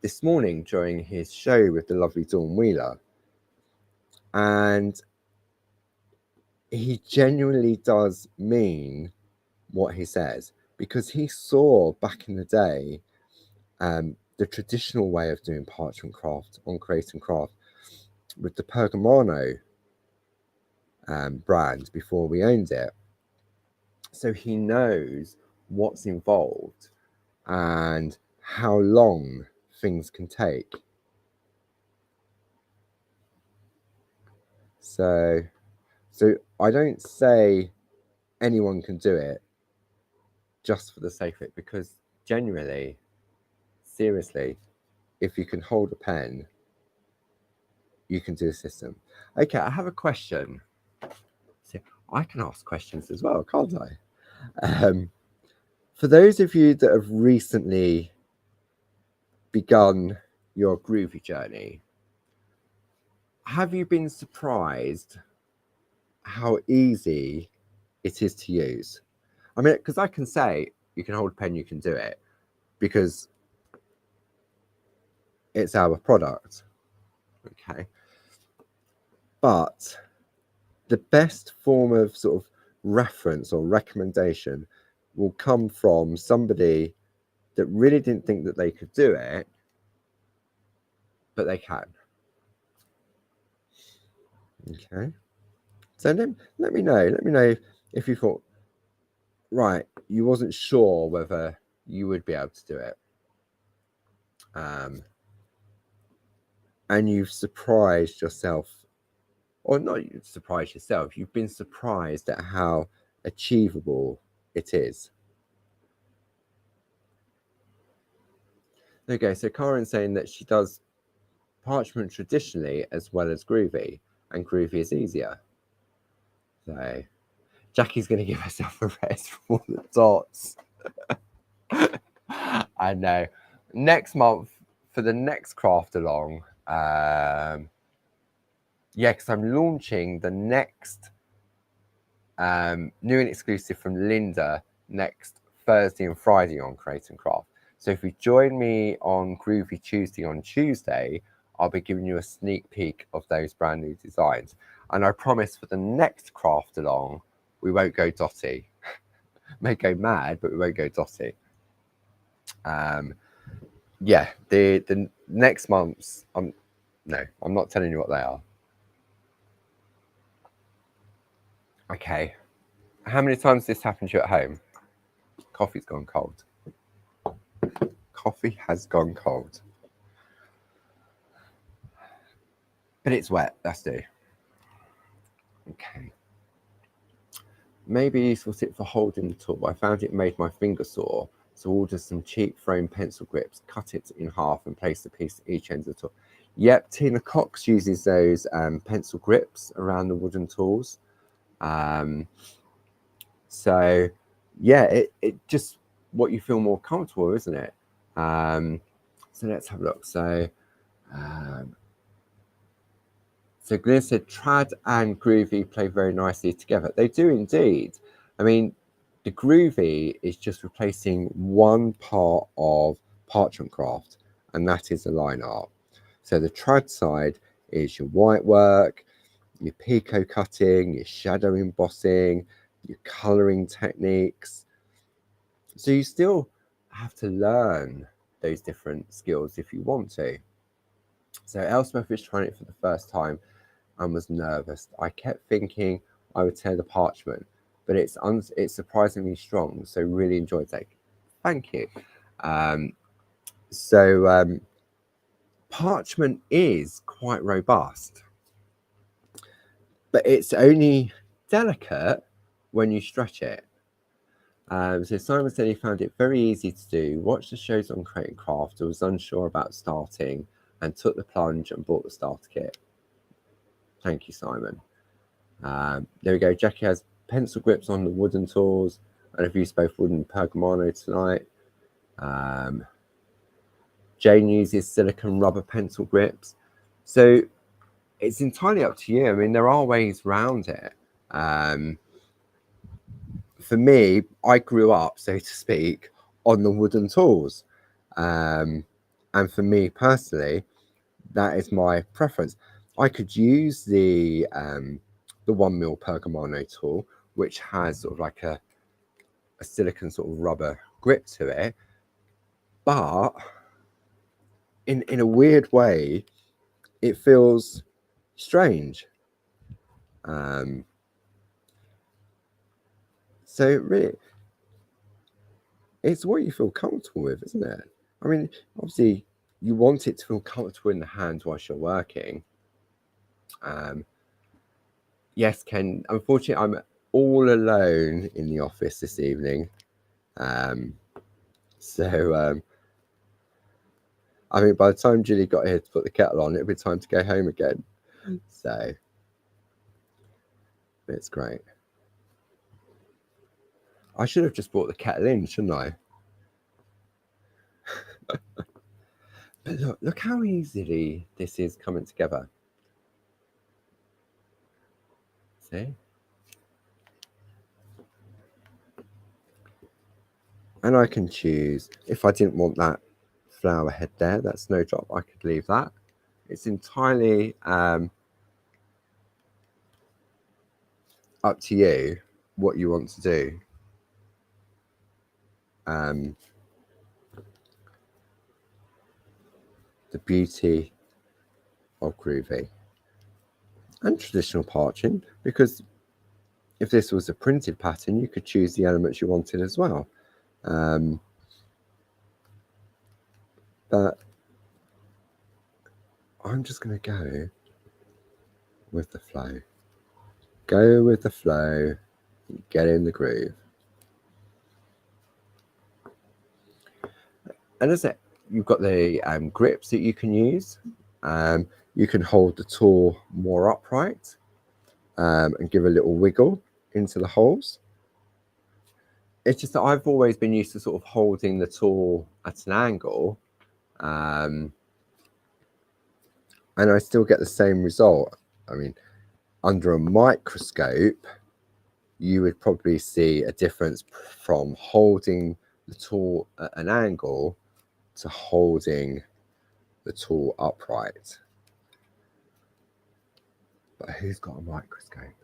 this morning during his show with the lovely Dawn Wheeler, and he genuinely does mean what he says, because he saw back in the day the traditional way of doing parchment craft on Create and Craft with the Pergamano brand before we owned it. So he knows what's involved and how long things can take. So I don't say anyone can do it just for the sake of it, because genuinely, seriously, if you can hold a pen, you can do a system. Okay, I have a question. So I can ask questions as well, can't I? For those of you that have recently begun your groovy journey, have you been surprised how easy it is to use? I mean, because I can say you can hold a pen, you can do it, because it's our product. Okay. But the best form of sort of reference or recommendation will come from somebody that really didn't think that they could do it, but they can. Okay. So let me know. Let me know if you thought, right, you wasn't sure whether you would be able to do it. And you've surprised yourself, or not surprised yourself, you've been surprised at how achievable it is. Okay, so Karen's saying that she does parchment traditionally as well as groovy, and groovy is easier. So Jackie's going to give herself a rest from all the dots. I know. Next month, for the next craft along, yeah, because I'm launching the next new and exclusive from Linda next Thursday and Friday on Create and Craft. So if you join me on Groovy Tuesday on Tuesday, I'll be giving you a sneak peek of those brand new designs. And I promise for the next craft along, we won't go dotty. May go mad, but we won't go dotty. Yeah, the next month's, no, I'm not telling you what they are. Okay. How many times has this happened to you at home? Coffee's gone cold. Coffee has gone cold. But it's wet, that's do. Okay. Maybe useful tip for holding the tool. I found it made my finger sore, so ordered some cheap foam pencil grips, cut it in half and place the piece at each end of the tool. Yep, Tina Cox uses those pencil grips around the wooden tools. So yeah, it just what you feel more comfortable, isn't it? So let's have a look. So Glenn said trad and groovy play very nicely together. They do indeed. I mean, the groovy is just replacing one part of parchment craft, and that is the line art. So the trad side is your white work, your picot cutting, your shadow embossing, your colouring techniques. So you still have to learn those different skills if you want to. So Elspeth is trying it for the first time and was nervous. I kept thinking I would tear the parchment, but it's surprisingly strong. So really enjoyed it. Thank you. Parchment is quite robust, but it's only delicate when you stretch it. So Simon said he found it very easy to do. Watched the shows on Create and Craft. I was unsure about starting and took the plunge and bought the starter kit. Thank you, Simon. There we go. Jackie has pencil grips on the wooden tools, and I've used both wooden Pergamano tonight. Jane uses silicone rubber pencil grips. So it's entirely up to you. I mean, there are ways around it. for me, I grew up, so to speak, on the wooden tools. And for me personally, that is my preference. I could use the 1mm Pergamano tool, which has sort of like a silicone sort of rubber grip to it, but in a weird way, it feels strange. So really, it's what you feel comfortable with, isn't it? I mean, obviously, you want it to feel comfortable in the hands whilst you're working. Yes, Ken, unfortunately, I'm all alone in the office this evening. So, I mean, by the time Julie got here to put the kettle on, it'll be time to go home again. So, it's great. I should have just brought the kettle in, shouldn't I? But look how easily this is coming together. See? And I can choose, if I didn't want that flower head there, that snowdrop, I could leave that. It's entirely up to you what you want to do. The beauty of groovy and traditional parching, because if this was a printed pattern, you could choose the elements you wanted as well. But I'm just going to go with the flow. Go with the flow, get in the groove. And as it, you've got the grips that you can use. You can hold the tool more upright and give a little wiggle into the holes. It's just that I've always been used to sort of holding the tool at an angle, and I still get the same result. I mean, under a microscope, you would probably see a difference from holding the tool at an angle to holding the tool upright. But who's got a microscope?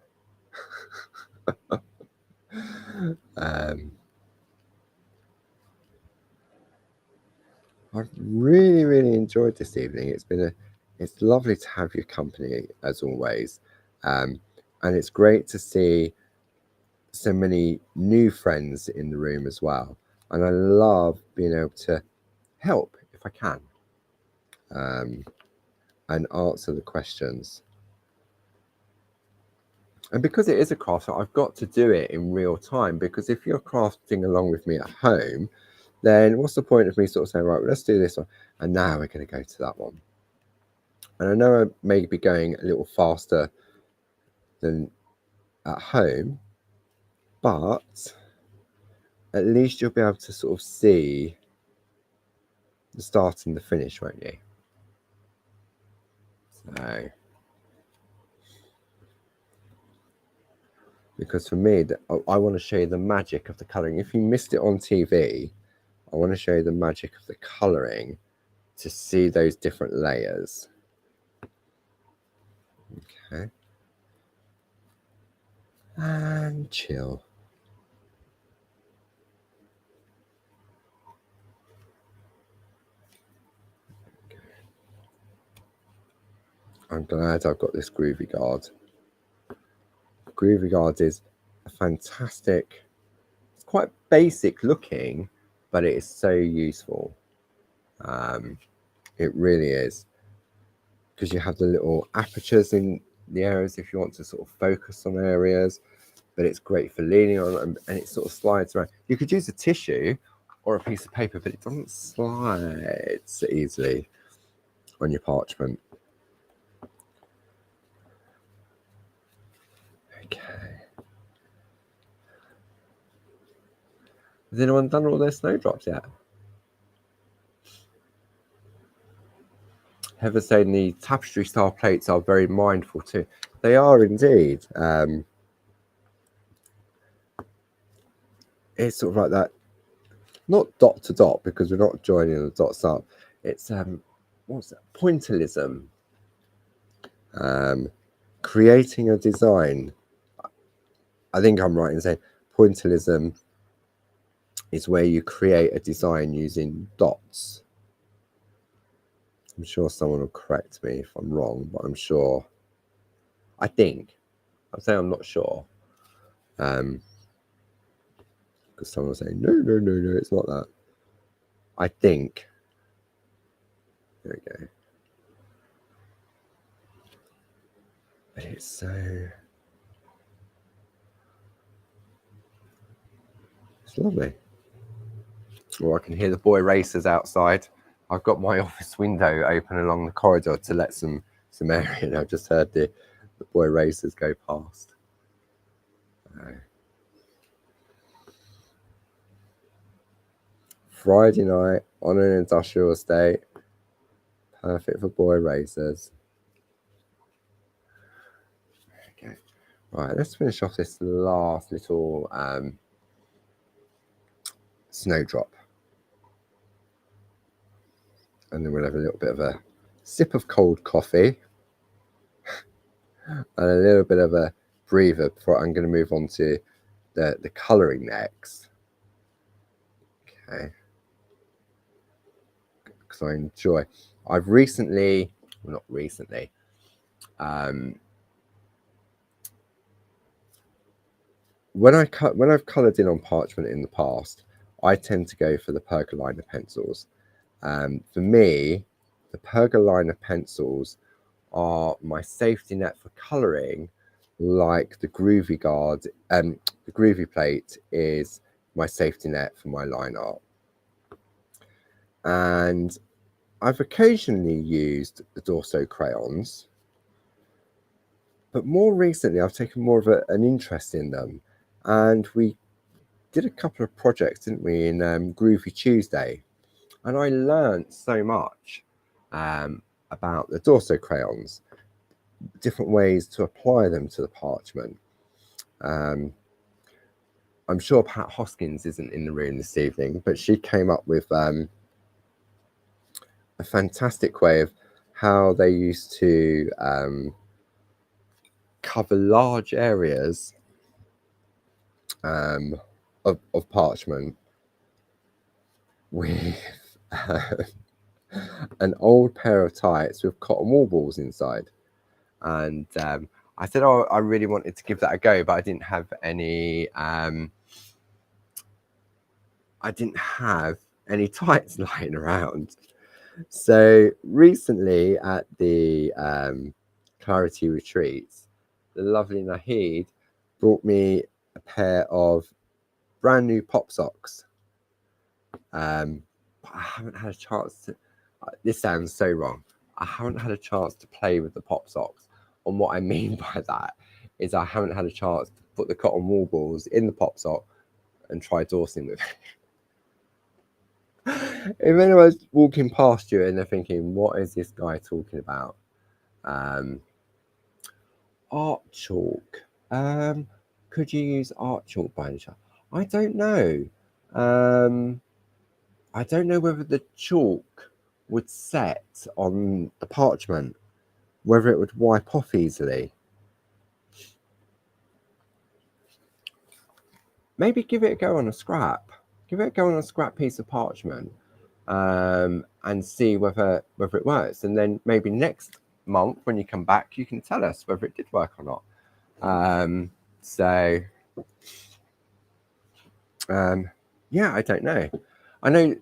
I've really enjoyed this evening. It's lovely to have your company as always, and it's great to see so many new friends in the room as well. And I love being able to help if I can, and answer the questions. And because it is a craft, I've got to do it in real time, because if you're crafting along with me at home, then what's the point of me sort of saying, right, well, let's do this one, and now we're going to go to that one. And I know I may be going a little faster than at home, but at least you'll be able to sort of see the start and the finish, won't you? So, because for me, I want to show you the magic of the colouring. If you missed it on TV, I want to show you the magic of the colouring to see those different layers. Okay. And chill. Okay. I'm glad I've got this groovy guard. Groovy guard is a fantastic, it's quite basic looking, but it is so useful. It really is, because you have the little apertures in the areas if you want to sort of focus on areas, but it's great for leaning on, and it sort of slides around. You could use a tissue or a piece of paper, but it doesn't slide so easily on your parchment. Okay. Has anyone done all their snowdrops yet? Heather saying the tapestry style plates are very mindful too. They are indeed. it's sort of like that, not dot to dot, because we're not joining the dots up. It's what's that? Pointillism. Creating a design. I think I'm right in saying pointillism is where you create a design using dots. I'm sure someone will correct me if I'm wrong, but I'm sure. I think. I'm saying I'm not sure. Because someone will say, no, it's not that. I think. There we go. But it's so... It's lovely. Oh, I can hear the boy racers outside. I've got my office window open along the corridor to let some air in. I've just heard the boy racers go past. Friday night on an industrial estate. Perfect for boy racers. Okay. Right, let's finish off this last little snowdrop. And then we'll have a little bit of a sip of cold coffee. And a little bit of a breather before I'm going to move on to the colouring next. Okay. Because I enjoy. I've recently, well, not recently, when I've coloured in on parchment in the past, I tend to go for the percoliner pencils. For me, the percoliner pencils are my safety net for colouring, like the groovy guard. The groovy plate is my safety net for my line art. And I've occasionally used the Dorso crayons, but more recently I've taken more of an interest in them. And we did a couple of projects, didn't we, in Groovy Tuesday, and I learned so much about the Dorso crayons, different ways to apply them to the parchment. I'm sure Pat Hoskins isn't in the room this evening, but she came up with a fantastic way of how they used to cover large areas of parchment with an old pair of tights with cotton wool balls inside. And I said, oh, I really wanted to give that a go, but I didn't have any tights lying around. So recently at the Clarity Retreats, the lovely Nahid brought me a pair of brand new pop socks. But I haven't had a chance to, this sounds so wrong, I haven't had a chance to play with the pop socks. And what I mean by that is I haven't had a chance to put the cotton wool balls in the pop sock and try dorsing with it. If anyone's walking past you and they're thinking, what is this guy talking about? Art chalk. Could you use art chalk by any chance? I don't know. I don't know whether the chalk would set on the parchment, whether it would wipe off easily. Maybe give it a go on a scrap. Give it a go on a scrap piece of parchment, and see whether it works. And then maybe next month when you come back, you can tell us whether it did work or not. Yeah, I don't know. I know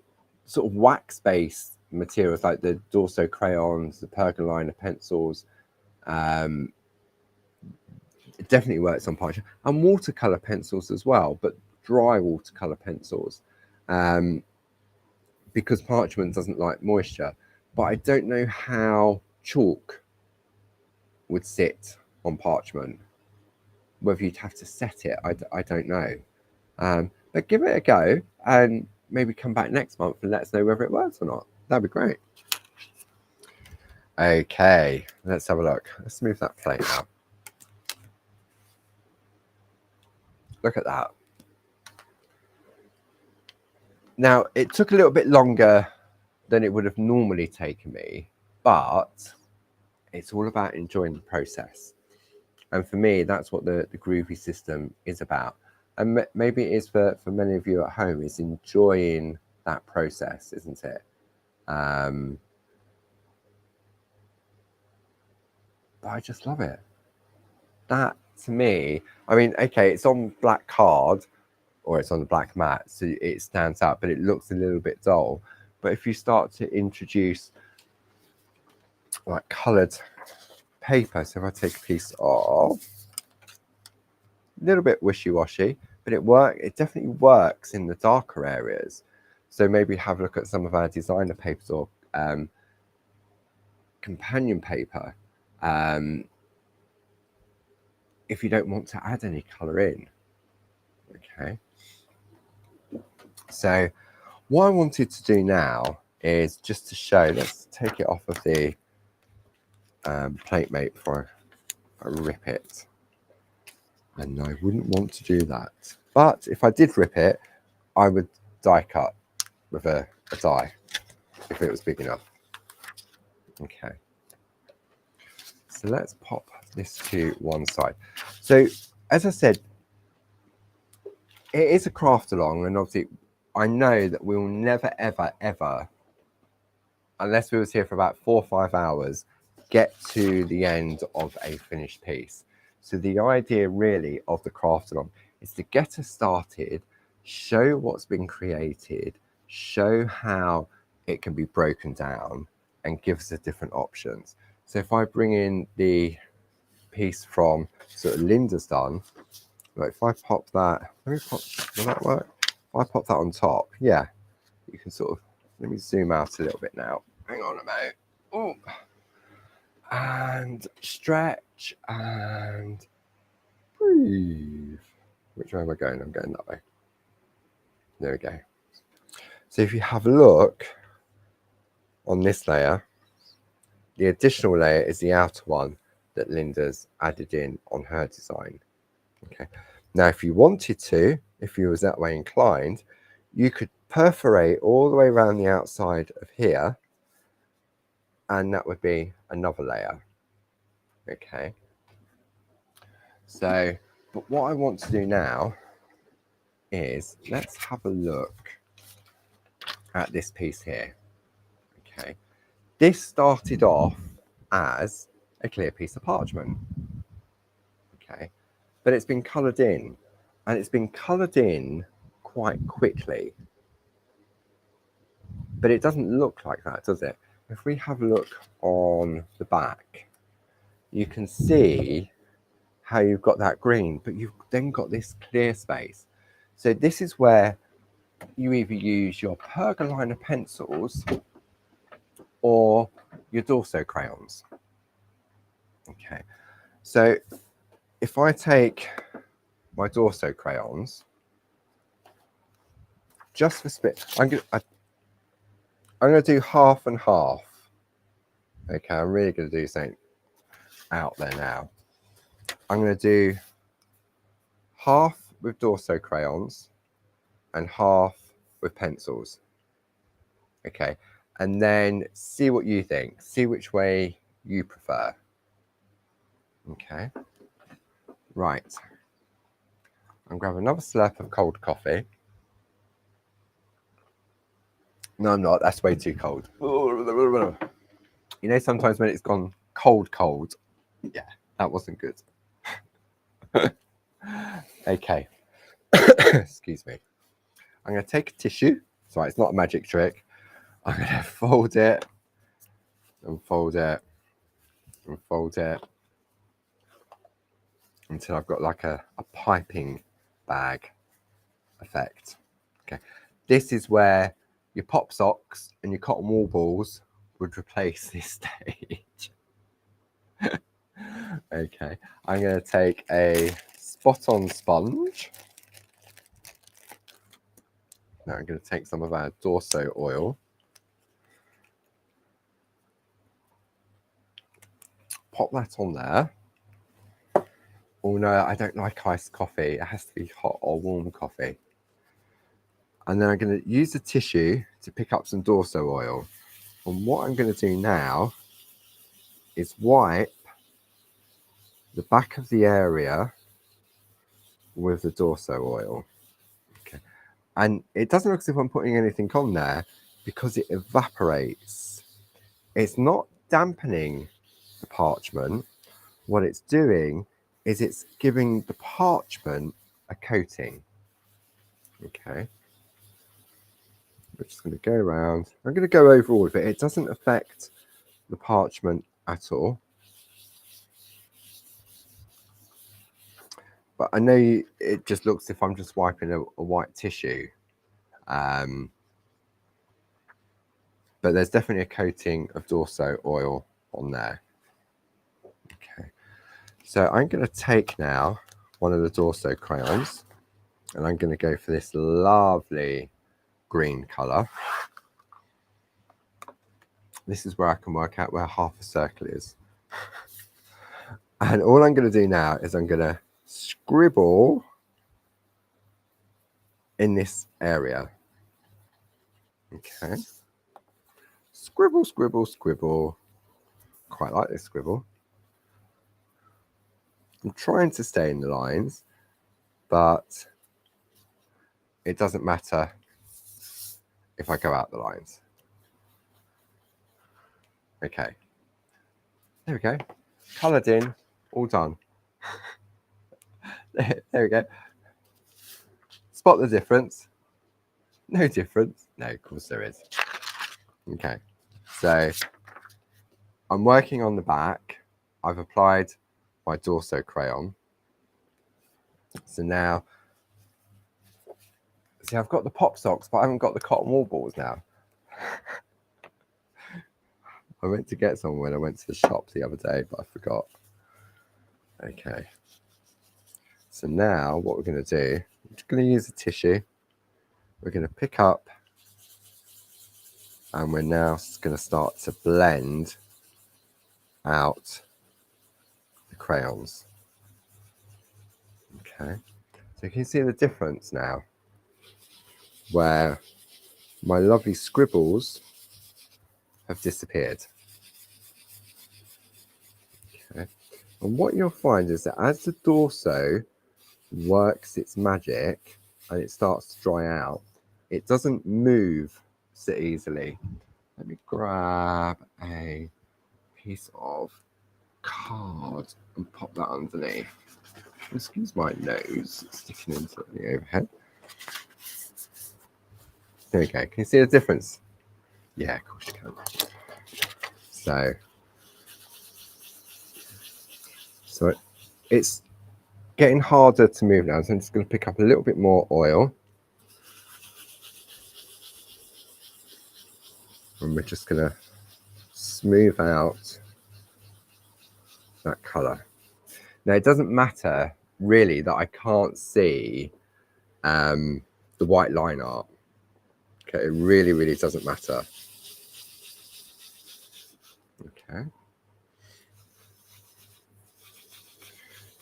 sort of wax-based materials like the Dorso crayons, the percoliner pencils, it definitely works on parchment, and watercolor pencils as well, but dry watercolor pencils, because parchment doesn't like moisture. But I don't know how chalk would sit on parchment, whether you'd have to set it, I don't know. But give it a go and maybe come back next month and let us know whether it works or not. That'd be great. Okay, let's have a look. Let's move that plate out. Look at that. Now, it took a little bit longer than it would have normally taken me, but it's all about enjoying the process. And for me, that's what the groovy system is about. And maybe it is for many of you at home, is enjoying that process, isn't it? But I just love it. That, to me, I mean, okay, it's on black card, or it's on the black mat, so it stands out, but it looks a little bit dull. But if you start to introduce like coloured paper, so if I take a piece of, a little bit wishy-washy, but it definitely works in the darker areas. So maybe have a look at some of our designer papers or companion paper, if you don't want to add any colour in. Okay. So what I wanted to do now is just to show, let's take it off of the plate mate before I rip it. And I wouldn't want to do that. But if I did rip it, I would die cut with a die if it was big enough. Okay. So let's pop this to one side. So as I said, it is a craft along, and obviously I know that we'll never, ever, ever, unless we was here for about 4 or 5 hours, get to the end of a finished piece. So the idea really of the craft along is to get us started, show what's been created, show how it can be broken down, and give us the different options. So if I bring in the piece from sort of Linda's done, like if I pop that, will that work? If I pop that on top, yeah, you can sort of, let me zoom out a little bit now. Hang on a minute. Oh, and stretch and breathe. Which way am I going? I'm going that way. There we go. So if you have a look on this layer, the additional layer is the outer one that Linda's added in on her design. Okay. Now, if you wanted to, if you was that way inclined, you could perforate all the way around the outside of here, and that would be another layer. Okay. So, but what I want to do now is let's have a look at this piece here. Okay. This started off as a clear piece of parchment. Okay. But it's been coloured in, and it's been coloured in quite quickly. But it doesn't look like that, does it? If we have a look on the back, you can see how you've got that green, but you've then got this clear space. So this is where you either use your pergolina pencils or your Dorso crayons. Okay, so if I take my Dorso crayons, just for spit, I'm gonna do half and half. Okay, I'm really gonna do something out there now. I'm gonna do half with Dorso crayons and half with pencils. Okay, and then see what you think. See which way you prefer. Okay, right. I'm grabbing another slurp of cold coffee. No, I'm not. That's way too cold. You know, sometimes when it's gone cold, yeah, that wasn't good. Okay. Excuse me. I'm going to take a tissue. Sorry, it's not a magic trick. I'm going to fold it and fold it and fold it until I've got like a piping bag effect. Okay. This is where your pop socks and your cotton wool balls would replace this stage. Okay. I'm going to take a spot-on sponge. Now I'm going to take some of our Dorso oil. Pop that on there. Oh no, I don't like iced coffee. It has to be hot or warm coffee. And then I'm going to use the tissue to pick up some Dorso oil. And what I'm going to do now is wipe the back of the area with the Dorso oil. Okay. And it doesn't look as if I'm putting anything on there because it evaporates. It's not dampening the parchment. What it's doing is it's giving the parchment a coating. Okay. We're just going to go around. I'm going to go over all of it. It doesn't affect the parchment at all. But I know it just looks as if I'm just wiping a white tissue. But there's definitely a coating of Dorso oil on there. Okay. So I'm going to take now one of the Dorso crayons and I'm going to go for this lovely green colour. This is where I can work out where half a circle is. And all I'm going to do now is I'm going to scribble in this area. Okay. Scribble, scribble, scribble. Quite like this scribble. I'm trying to stay in the lines, but it doesn't matter if I go out the lines. Okay. There we go. Coloured in, all done. There we go. Spot the difference. No difference. No, of course there is. Okay. So I'm working on the back. I've applied my Dorso crayon. So now, see, I've got the pop socks, but I haven't got the cotton wool balls now. I went to get some when I went to the shop the other day, but I forgot. Okay. So now what we're going to do, I'm just going to use a tissue. We're going to pick up and we're now going to start to blend out the crayons. Okay. So you can see the difference now where my lovely scribbles have disappeared. Okay. And what you'll find is that as the Dorso works its magic and it starts to dry out, it doesn't move so easily. Let me grab a piece of card and pop that underneath. Excuse my nose sticking into the overhead. There we go. Can you see the difference? Yeah, of course you can. So it's getting harder to move now. So I'm just going to pick up a little bit more oil. And we're just going to smooth out that colour. Now, it doesn't matter really that I can't see the white line art. Okay, it really, really doesn't matter. Okay.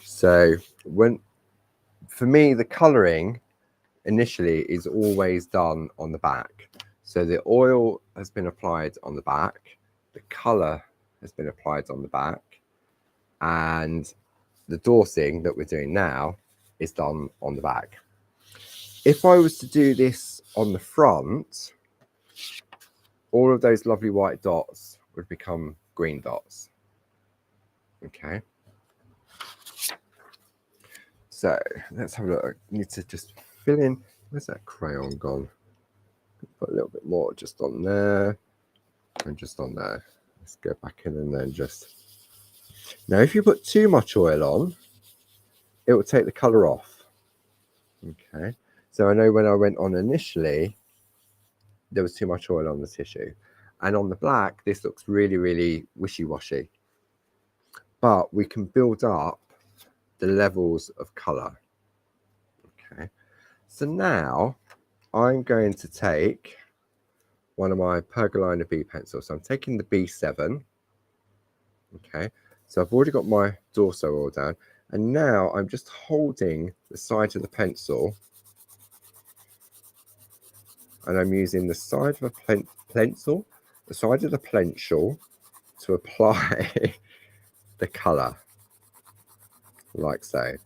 So for me, the colouring initially is always done on the back. So the oil has been applied on the back, the colour has been applied on the back, and the dorsing that we're doing now is done on the back. If I was to do this on the front, all of those lovely white dots would become green dots. Okay. So let's have a look. I need to just fill in. Where's that crayon gone? Put a little bit more just on there and just on there. Let's go back in and then just. Now, if you put too much oil on, it will take the colour off. Okay. So I know when I went on initially, there was too much oil on the tissue. And on the black, this looks really, really wishy-washy. But we can build up the levels of colour. Okay. So now I'm going to take one of my Pergolina B pencils. So I'm taking the B7. Okay. So I've already got my Dorso oil down. And now I'm just holding the side of the pencil and I'm using the side of a pencil, the side of the pencil, to apply the colour, like so.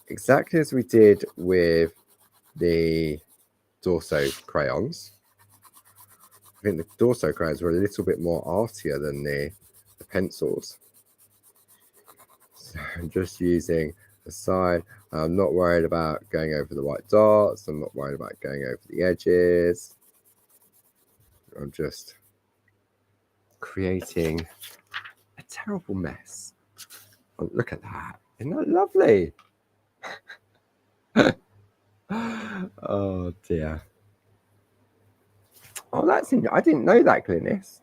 Exactly as we did with the Dorso crayons. I think the Dorso crayons were a little bit more artier than the pencils. So I'm just using the side. I'm not worried about going over the white dots. I'm not worried about going over the edges. I'm just creating a terrible mess. Oh, look at that. Isn't that lovely? Oh dear. Oh, that's interesting. I didn't know that, Glynis.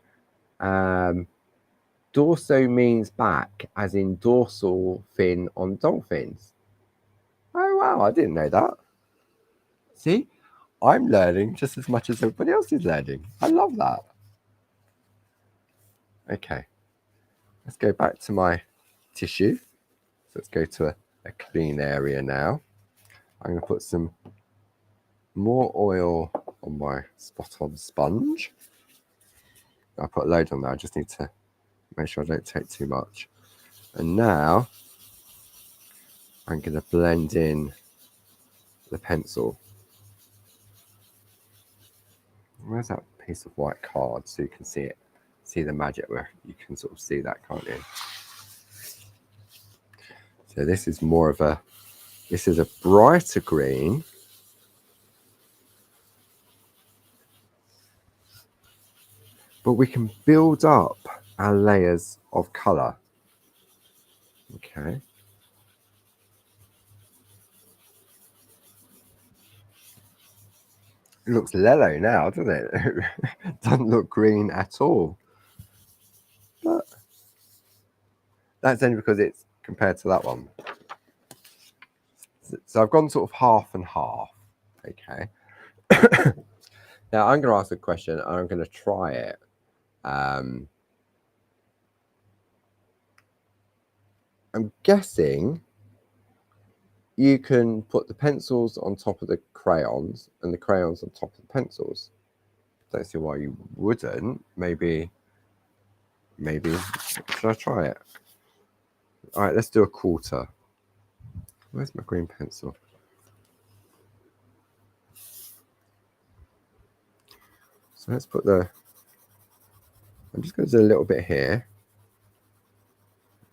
Dorso means back, as in dorsal fin on dolphins. Oh wow, I didn't know that. See, I'm learning just as much as everybody else is learning. I love that. Okay, let's go back to my tissue. So let's go to a clean area now. I'm going to put some more oil on my spot-on sponge. I put a load on there. I just need to make sure I don't take too much. And now I'm going to blend in the pencil. Where's that piece of white card so you can see it, see the magic where you can sort of see that, can't you? So this is more of a, this is a brighter green. But we can build up our layers of colour. Okay. It looks yellow now, doesn't it? Doesn't look green at all. But that's only because it's compared to that one. So I've gone sort of half and half. Okay. Now I'm going to ask a question and I'm going to try it. I'm guessing you can put the pencils on top of the crayons and the crayons on top of the pencils. Don't see why you wouldn't. Maybe, should I try it? All right, let's do a quarter. Where's my green pencil? So let's put the, I'm just going to do a little bit here.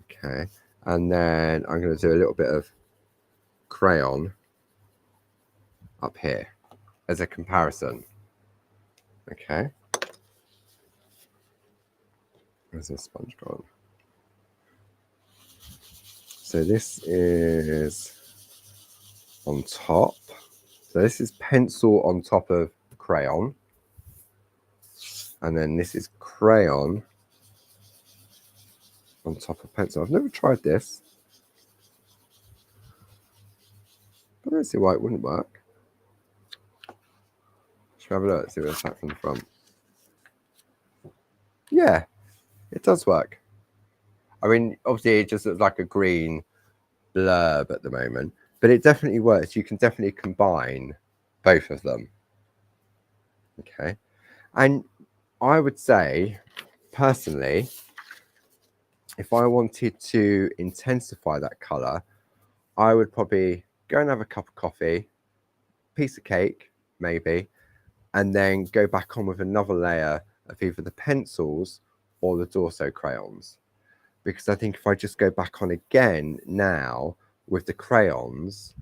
Okay, and then I'm going to do a little bit of crayon up here as a comparison. Okay. Where's the sponge gone? So this is on top. So this is pencil on top of crayon. And then this is crayon on top of pencil. I've never tried this. But I don't see why it wouldn't work. Should we have a look? See what it's like from the front. Yeah, it does work. I mean, obviously it just looks like a green blurb at the moment, but it definitely works. You can definitely combine both of them. Okay. And I would say, personally, if I wanted to intensify that color, I would probably go and have a cup of coffee, piece of cake, maybe, and then go back on with another layer of either the pencils or the Dorso crayons. Because I think if I just go back on again now with the crayons,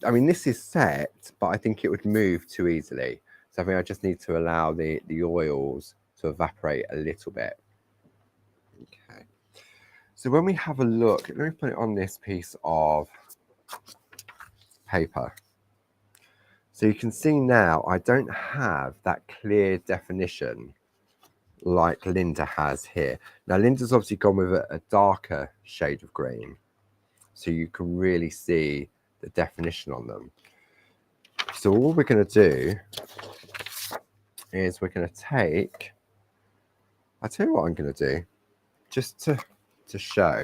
I mean, this is set, but I think it would move too easily. So I think I just need to allow the oils to evaporate a little bit. Okay. So when we have a look, let me put it on this piece of paper. So you can see now I don't have that clear definition like Linda has here. Now Linda's obviously gone with a darker shade of green, so you can really see the definition on them. So all we're going to do is we're going to take, I'll tell you what I'm going to do, just to show.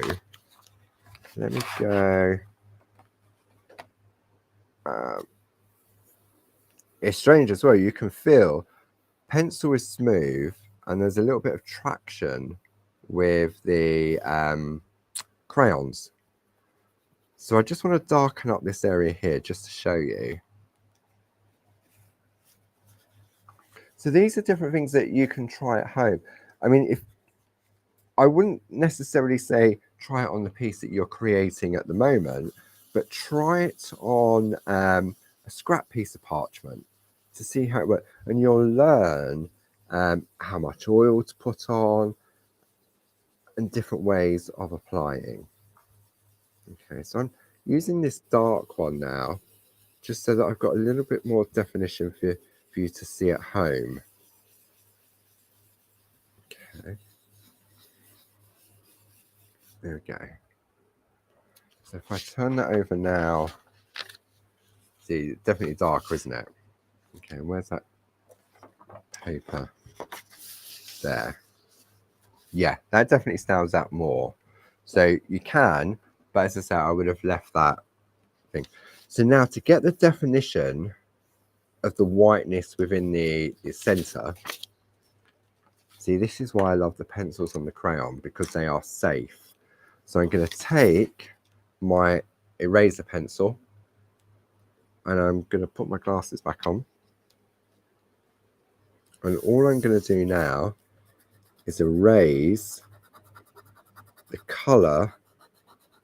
Let me go, it's strange as well. You can feel pencil is smooth and there's a little bit of traction with the crayons. So I just want to darken up this area here just to show you. So these are different things that you can try at home. I mean, if I wouldn't necessarily say try it on the piece that you're creating at the moment, but try it on a scrap piece of parchment to see how it works. And you'll learn how much oil to put on and different ways of applying. Okay, so I'm using this dark one now, just so that I've got a little bit more definition for you to see at home. Okay. There we go. So if I turn that over now, see, definitely darker, isn't it? Okay, where's that paper? There. Yeah, that definitely stands out more. So you can, but as I say, I would have left that thing. So now to get the definition of the whiteness within the center, see, this is why I love the pencils on the crayon, because they are safe. So I'm going to take my eraser pencil and I'm going to put my glasses back on. And all I'm going to do now is erase the colour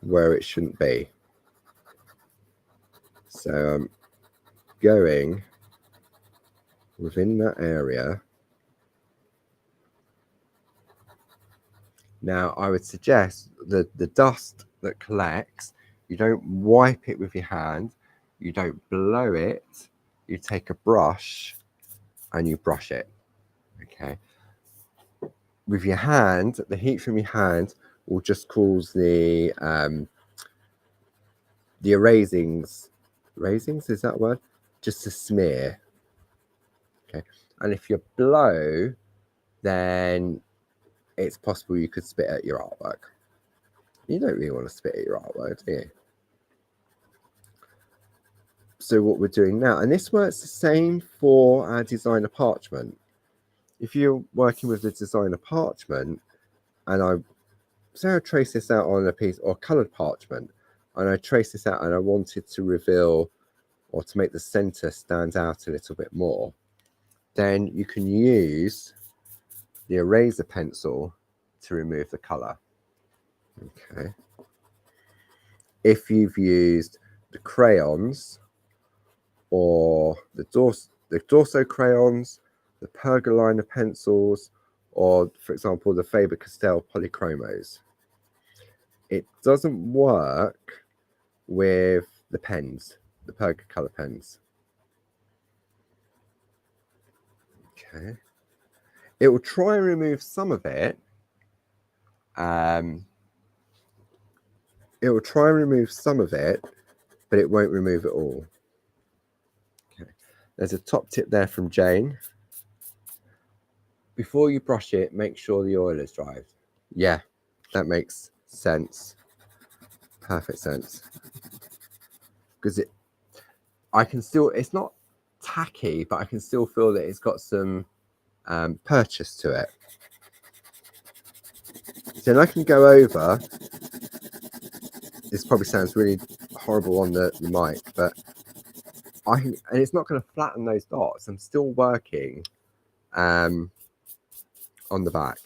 where it shouldn't be. So I'm going within that area. Now I would suggest that the dust that collects, you don't wipe it with your hand, you don't blow it, you take a brush and you brush it. Okay. With your hand, the heat from your hand will just cause the erasings, is that a word? Just to smear. Okay. And if you blow, then it's possible you could spit at your artwork. You don't really want to spit at your artwork, do you? So what we're doing now, and this works the same for our designer parchment. If you're working with the designer parchment, and I trace this out on a piece or colored parchment, and I trace this out and I wanted to reveal or to make the center stand out a little bit more, then you can use the eraser pencil to remove the color. Okay. If you've used the crayons or the Dorso crayons, the Pergolina pencils, or for example, the Faber-Castell polychromos, it doesn't work with the pens, the Pergocolor pens. Okay. It will try and remove some of it. It will try and remove some of it, but it won't remove it all. Okay. There's a top tip there from Jane. Before you brush it, make sure the oil is dried. Yeah, that makes sense. Perfect sense. Because I can still, it's not tacky, but I can still feel that it's got some purchase to it. So I can go over, this probably sounds really horrible on the mic, but and it's not going to flatten those dots. I'm still working on the back.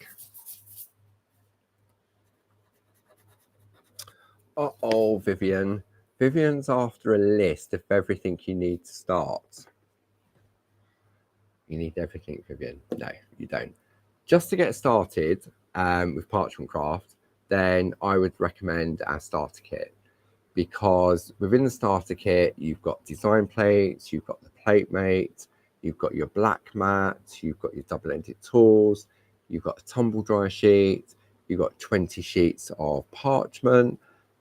Uh-oh, Vivian. Vivian's after a list of everything you need to start. You need everything, Vivian. No, you don't. Just to get started with parchment craft, then I would recommend our starter kit, because within the starter kit, you've got design plates, you've got the plate mate, you've got your black mat, you've got your double-ended tools, you've got a tumble dryer sheet, you've got 20 sheets of parchment,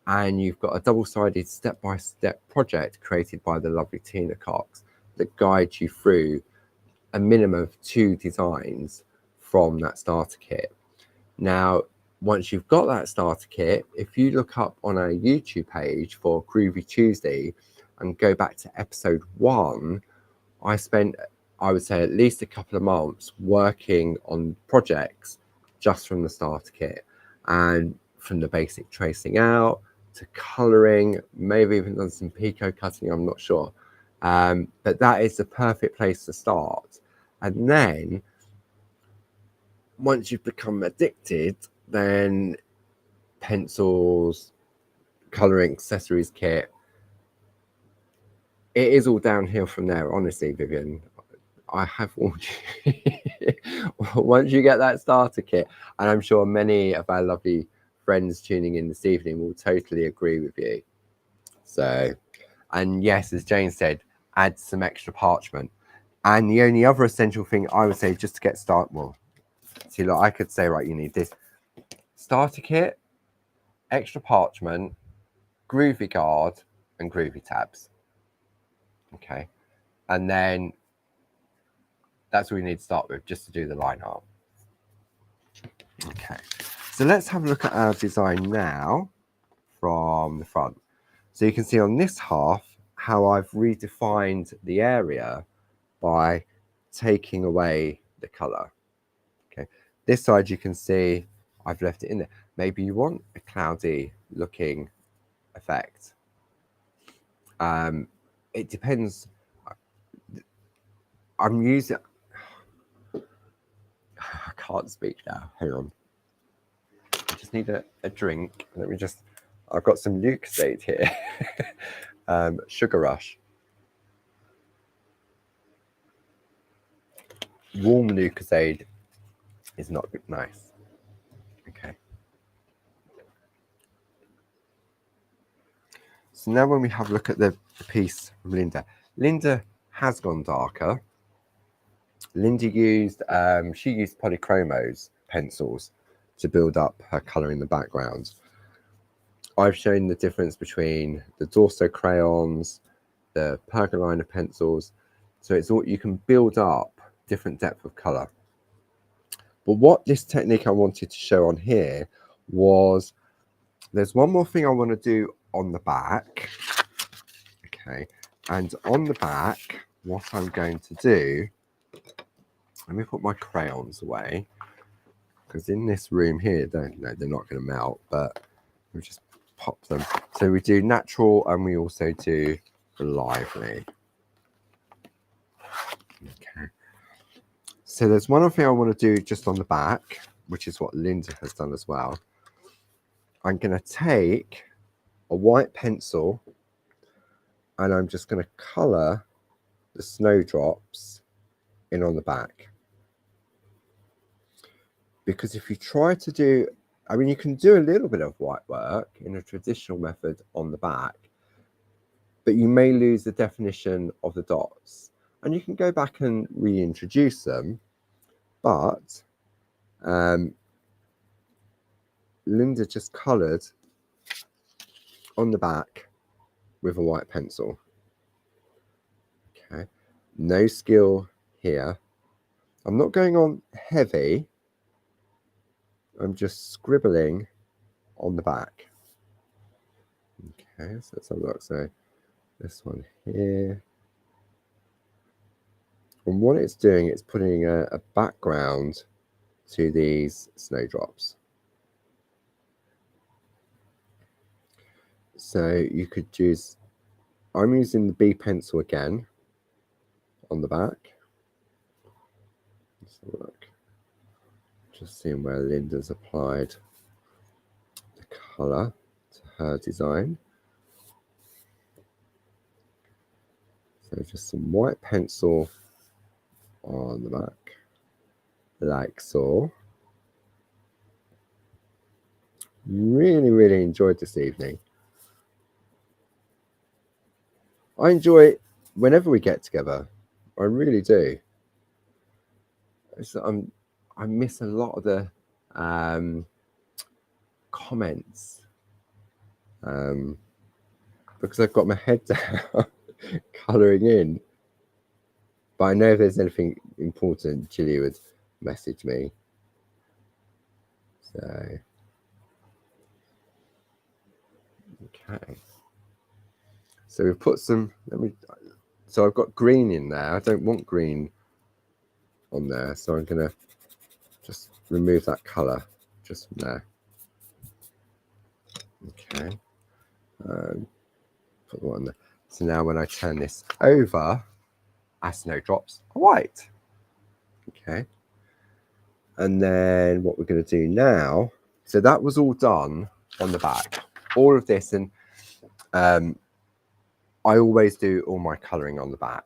and you've got a double-sided step-by-step project created by the lovely Tina Cox that guides you through a minimum of 2 designs from that starter kit. Now, once you've got that starter kit, if you look up on our YouTube page for Groovy Tuesday and go back to episode 1, I spent, I would say, at least a couple of months working on projects just from the starter kit, and from the basic tracing out to colouring, maybe even done some pico cutting, I'm not sure. But that is the perfect place to start. And then once you've become addicted, then pencils, colouring accessories kit, it is all downhill from there, honestly, Vivian. I have warned you. Once you get that starter kit, and I'm sure many of our lovely friends tuning in this evening will totally agree with you. So, and yes, as Jane said, add some extra parchment. And the only other essential thing I would say, just to get started, well, see, look, I could say, right, you need this starter kit, extra parchment, groovy guard, and groovy tabs. Okay. And then that's what we need to start with, just to do the line art. Okay. So let's have a look at our design now from the front. So you can see on this half how I've redefined the area by taking away the color. Okay. This side you can see I've left it in there. Maybe you want a cloudy looking effect. It depends. I'm using, I can't speak now. Hang on. I just need a drink. Let me just, I've got some Lucozade here. Sugar Rush. Warm Lucozade is not nice. Okay. So now when we have a look at the piece from Linda, Linda has gone darker. Linda used, she used polychromos pencils to build up her colour in the background. I've shown the difference between the Dorso crayons, the pergolina pencils. So it's all, you can build up different depth of colour. But what this technique I wanted to show on here was, there's one more thing I want to do on the back. Okay, and on the back, what I'm going to do, let me put my crayons away, because in this room here, they're not going to melt, but we just pop them. So we do natural and we also do lively. Okay. So there's one other thing I want to do just on the back, which is what Linda has done as well. I'm going to take a white pencil and I'm just going to colour the snowdrops in on the back. Because if you try to do, I mean, you can do a little bit of white work in a traditional method on the back, but you may lose the definition of the dots. And you can go back and reintroduce them, but Linda just coloured on the back with a white pencil. Okay, no skill here. I'm not going on heavy. I'm just scribbling on the back. Okay, so let's have a look. So this one here. And what it's doing, it's putting a background to these snowdrops. So you could use, I'm using the B pencil again on the back. Let's have a look. Just seeing where Linda's applied the colour to her design. So just some white pencil on the back, like so. Really, really enjoyed this evening. I enjoy it whenever we get together. I really do. I miss a lot of the comments because I've got my head down colouring in. But I know if there's anything important, Julie would message me. So, okay. So we've put some, So I've got green in there. I don't want green on there, so I'm going to just remove that colour just from there. Okay. Put one there. So now when I turn this over, drops are white. Okay. And then what we're going to do now, so that was all done on the back. All of this, and I always do all my colouring on the back.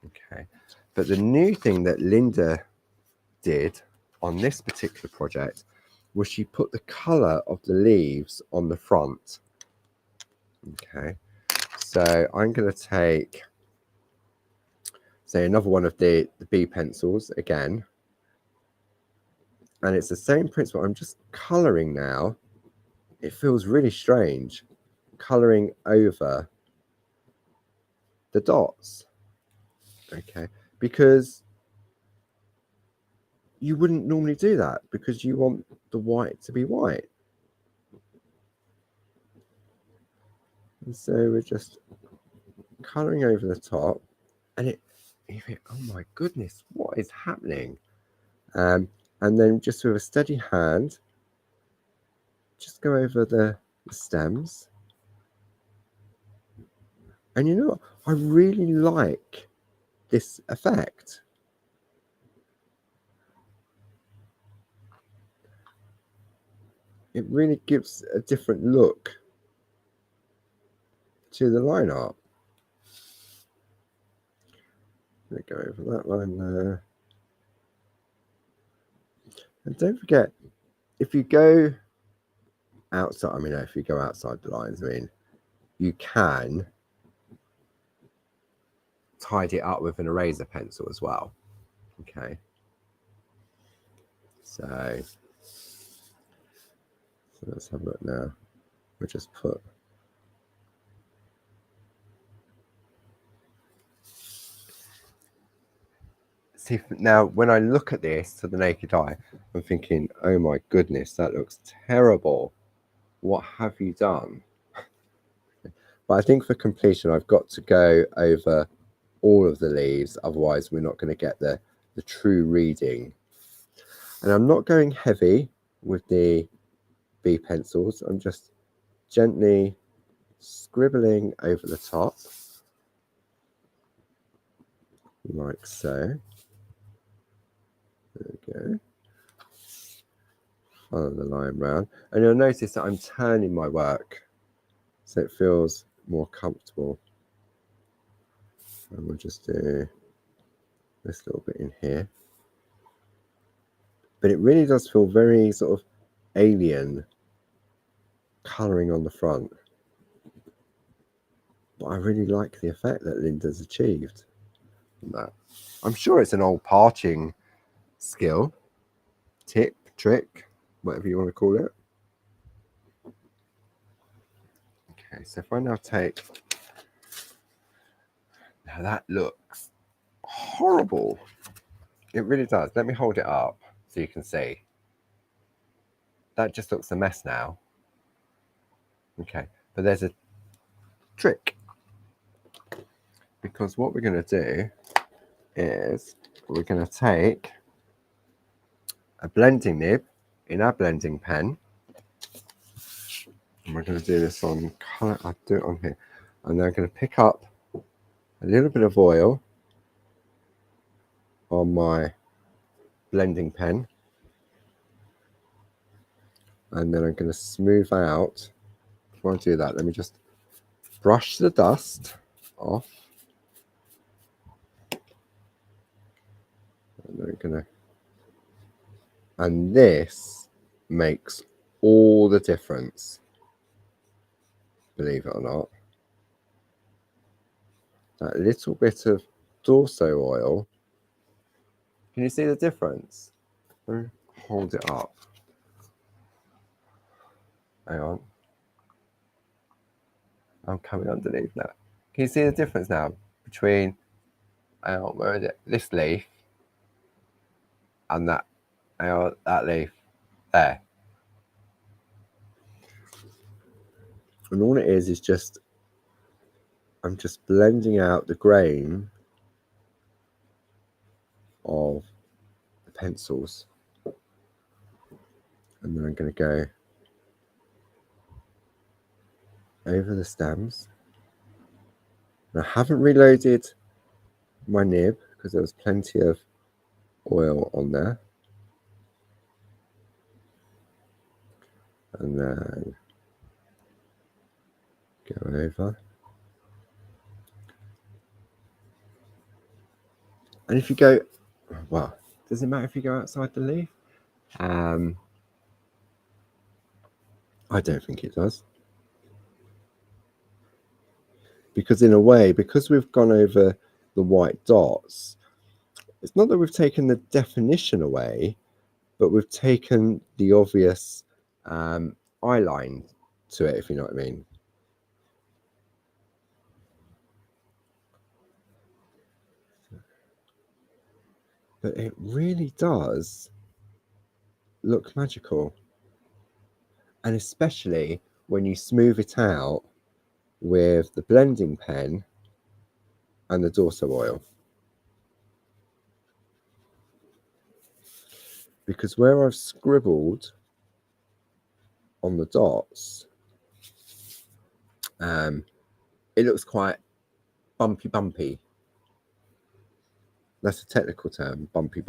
Okay. But the new thing that Linda did on this particular project was she put the colour of the leaves on the front. Okay. So I'm going to take, say, another one of the B pencils again. And it's the same principle. I'm just colouring now. It feels really strange colouring over the dots. Okay. Because you wouldn't normally do that because you want the white to be white. And so we're just colouring over the top, and you think, oh my goodness, what is happening? And then just with a steady hand, just go over the stems. And you know what? I really like this effect. It really gives a different look to the line art. Let me go over that line there. And don't forget, if you go outside, I mean, if you go outside the lines, I mean, you can tidy it up with an eraser pencil as well. Okay. So let's have a look now. We'll just put see now when I look at this to the naked eye, I'm thinking, oh my goodness, that looks terrible. What have you done? But I think for completion, I've got to go over all of the leaves, otherwise we're not going to get the true reading. And I'm not going heavy with the B pencils. I'm just gently scribbling over the top, like so. There we go. Follow the line round, and you'll notice that I'm turning my work so it feels more comfortable. And we'll just do this little bit in here. But it really does feel very sort of alien colouring on the front. But I really like the effect that Linda's achieved from that. I'm sure it's an old parching skill, tip, trick, whatever you want to call it. Okay, so if I now take, now that looks horrible. It really does. Let me hold it up so you can see. That just looks a mess now. Okay, but there's a trick. Because what we're going to do is we're going to take a blending nib in our blending pen. And we're going to do this on colour. I'll do it on here. And then I'm going to pick up a little bit of oil on my blending pen. And then I'm going to smooth out. Before I do that, let me just brush the dust off. And then I'm going to, and this makes all the difference, believe it or not. That little bit of Dorso oil, can you see the difference? Hold it up. Hang on. I'm coming underneath now. Can you see the difference now between, where is it? This leaf and that, that leaf there. And all it is just I'm just blending out the grain of the pencils, and then I'm going to go over the stems. And I haven't reloaded my nib because there was plenty of oil on there. And then go over. And if you go, well, does it matter if you go outside the leaf? I don't think it does. Because in a way, because we've gone over the white dots, it's not that we've taken the definition away, but we've taken the obvious eye line to it, if you know what I mean. But it really does look magical. And especially when you smooth it out with the blending pen and the Dorso oil. Because where I've scribbled on the dots, it looks quite bumpy. That's a technical term, bumpy.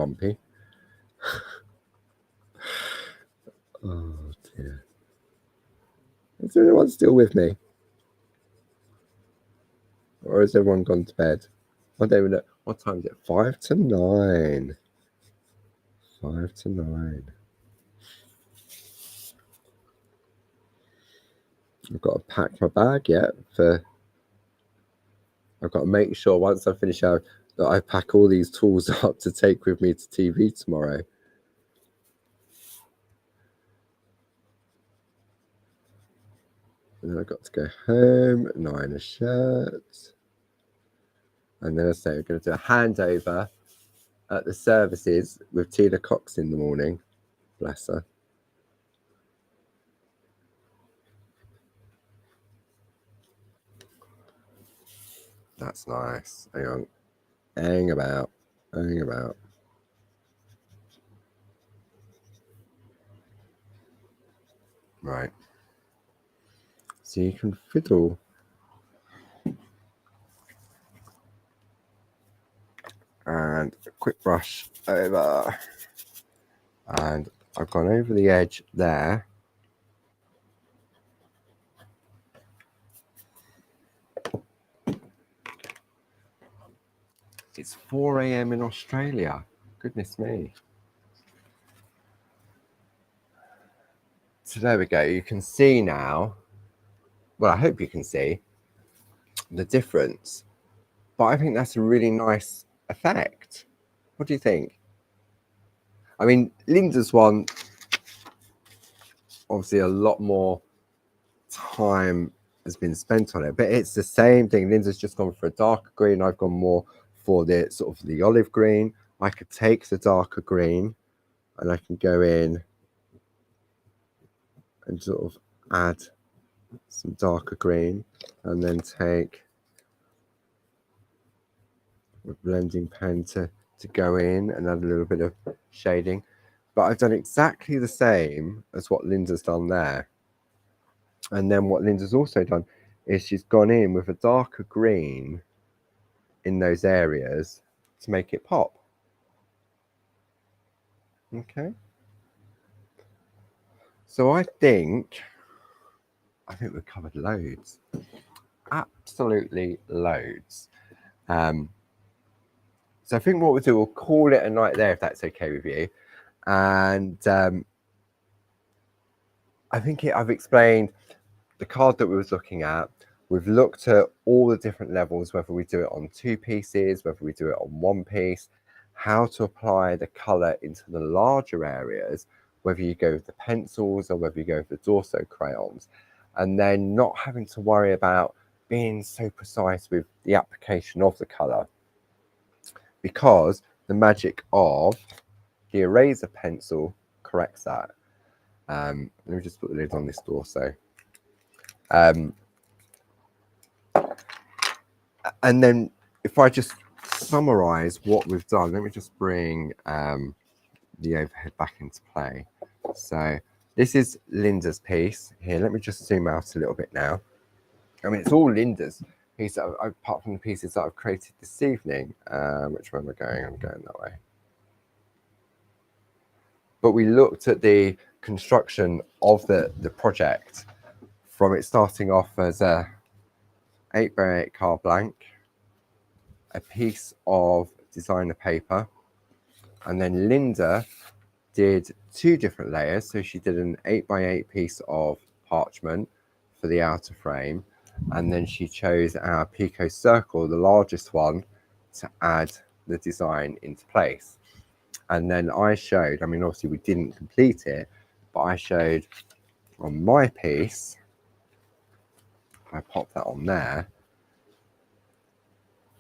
Oh dear. Is anyone still with me? Or has everyone gone to bed? I don't even know. What time is it? 5 to 9. 5 to 9. I've got to pack my bag yet I've got to make sure once I finish out that I pack all these tools up to take with me to TV tomorrow. And then I've got to go home and iron a shirt. And then I say we're going to do a handover at the services with Tina Cox in the morning. Bless her. That's nice. Hang on. Hang about. Right. So you can fiddle. And a quick brush over. And I've gone over the edge there. It's 4 a.m. in Australia. Goodness me. So there we go. You can see now. Well, I hope you can see the difference. But I think that's a really nice effect. What do you think? I mean, Linda's one, obviously a lot more time has been spent on it, but it's the same thing. Linda's just gone for a darker green. I've gone more for the sort of the olive green. I could take the darker green and I can go in and sort of add some darker green and then take a blending pen to go in and add a little bit of shading. But I've done exactly the same as what Linda's done there. And then what Linda's also done is she's gone in with a darker green in those areas to make it pop. Okay. So I think we've covered loads. Absolutely loads. So I think what we'll do, we'll call it a night there if that's okay with you. And I think I've explained the card that we was looking at. We've looked at all the different levels, whether we do it on 2 pieces, whether we do it on 1 piece, how to apply the colour into the larger areas, whether you go with the pencils or whether you go with the Dorso crayons, and then not having to worry about being so precise with the application of the colour, because the magic of the eraser pencil corrects that. Let me just put the lid on this Dorso. And then if I just summarize what we've done, let me just bring the overhead back into play. So this is Linda's piece here. Let me just zoom out a little bit now. I mean, it's all Linda's piece, apart from the pieces that I've created this evening. Which way am I going? I'm going that way. But we looked at the construction of the project from it starting off as a 8x8 card blank, a piece of designer paper, and then Linda did 2 different layers. So she did an 8x8 piece of parchment for the outer frame, and then she chose our Pico circle, the largest one, to add the design into place. And then I showed, I mean, obviously we didn't complete it, but I showed on my piece, I popped that on there,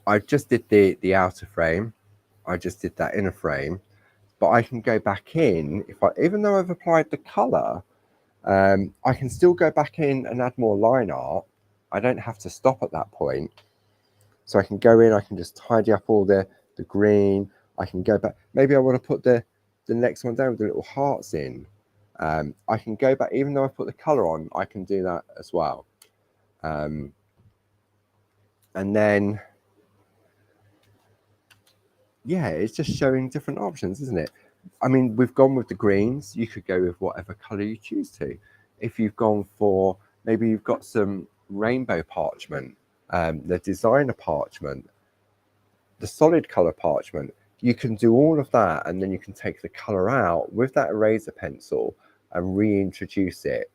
I just did the outer frame, I just did that inner frame, but I can go back in, even though I've applied the colour, I can still go back in and add more line art. I don't have to stop at that point. So I can go in, I can just tidy up all the green, I can go back, maybe I want to put the next one down with the little hearts in. I can go back, even though I put the colour on, I can do that as well. And then, yeah, it's just showing different options, isn't it? I mean, we've gone with the greens. You could go with whatever colour you choose to. If you've gone for, maybe you've got some rainbow parchment, the designer parchment, the solid colour parchment, you can do all of that, and then you can take the colour out with that eraser pencil and reintroduce it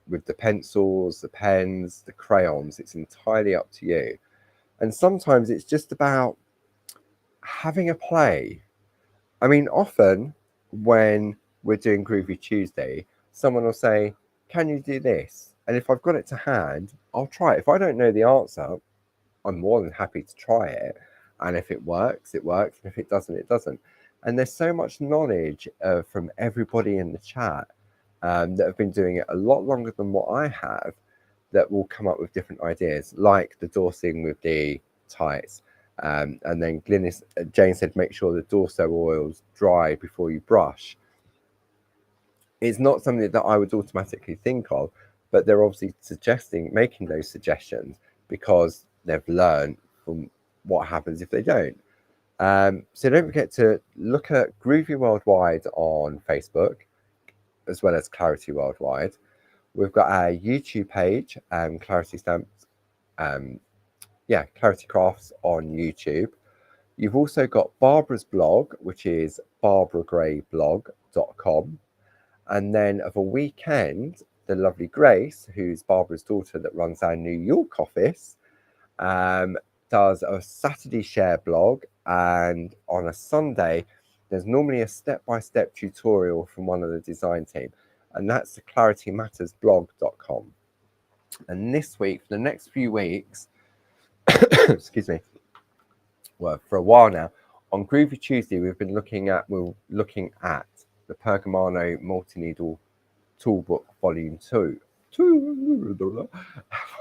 with the pencils, the pens, the crayons. It's entirely up to you. And sometimes it's just about having a play. I mean, often when we're doing Groovy Tuesday, someone will say, can you do this? And if I've got it to hand, I'll try it. If I don't know the answer, I'm more than happy to try it. And if it works, it works. And if it doesn't, it doesn't. And there's so much knowledge from everybody in the chat that have been doing it a lot longer than what I have, that will come up with different ideas, like the dorsing with the tights. And then Jane said, make sure the dorso oil's dry before you brush. It's not something that I would automatically think of, but they're obviously making those suggestions because they've learned from what happens if they don't. So don't forget to look at Groovy Worldwide on Facebook, as well as Clarity Worldwide. We've got our YouTube page, Clarity Stamps, Clarity Crafts on YouTube. You've also got Barbara's blog, which is barbaragrayblog.com. And then of a weekend, the lovely Grace, who's Barbara's daughter that runs our New York office, does a Saturday share blog. And on a Sunday, there's normally a step-by-step tutorial from one of the design team. And that's the claritymattersblog.com. And this week, for the next few weeks, excuse me, well, for a while now, on Groovy Tuesday, we're looking at the Pergamano Multi-Needle Toolbook Volume 2. Volume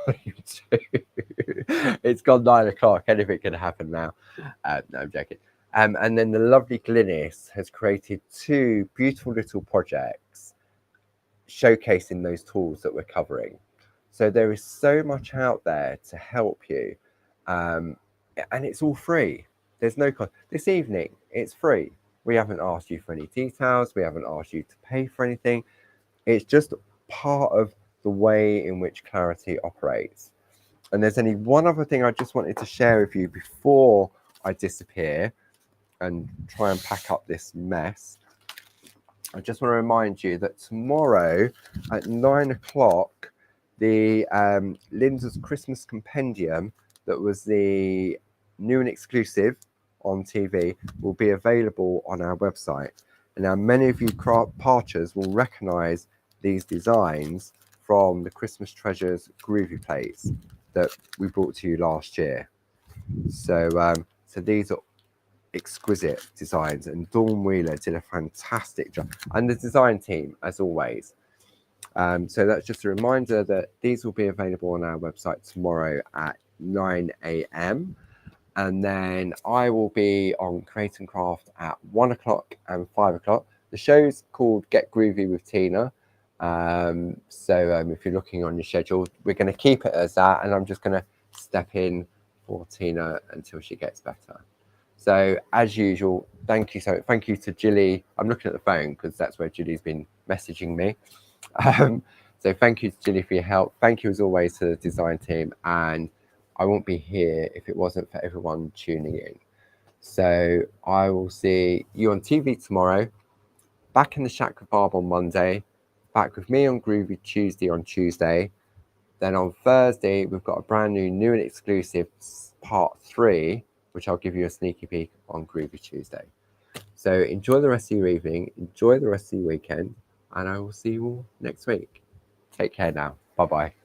2. It's gone 9 o'clock. Anything can happen now. No, I'm joking. And then the lovely Glynis has created 2 beautiful little projects showcasing those tools that we're covering. So there is so much out there to help you. And it's all free. There's no cost. This evening, it's free. We haven't asked you for any details. We haven't asked you to pay for anything. It's just part of the way in which Clarity operates. And there's only one other thing I just wanted to share with you before I disappear and try and pack up this mess. I just want to remind you that tomorrow at 9 o'clock, the Linda's Christmas Compendium, that was the new and exclusive on TV, will be available on our website. And now many of you parchers will recognise these designs from the Christmas Treasures Groovy plates that we brought to you last year. So these are exquisite designs, and Dawn Wheeler did a fantastic job, and the design team as always. So that's just a reminder that these will be available on our website tomorrow at 9 a.m. And then I will be on Create and Craft at 1 o'clock and 5 o'clock. The show's called Get Groovy with Tina. So if you're looking on your schedule, we're going to keep it as that. And I'm just going to step in for Tina until she gets better. So as usual, thank you to Jilly. I'm looking at the phone because that's where Jilly's been messaging me. So thank you to Jilly for your help. Thank you as always to the design team, and I won't be here if it wasn't for everyone tuning in. So I will see you on TV tomorrow, back in the Shack with Barb on Monday, back with me on Groovy Tuesday on Tuesday. Then on Thursday, we've got a brand new and exclusive part 3, which I'll give you a sneaky peek on Groovy Tuesday. So enjoy the rest of your evening, enjoy the rest of your weekend, and I will see you all next week. Take care now. Bye-bye.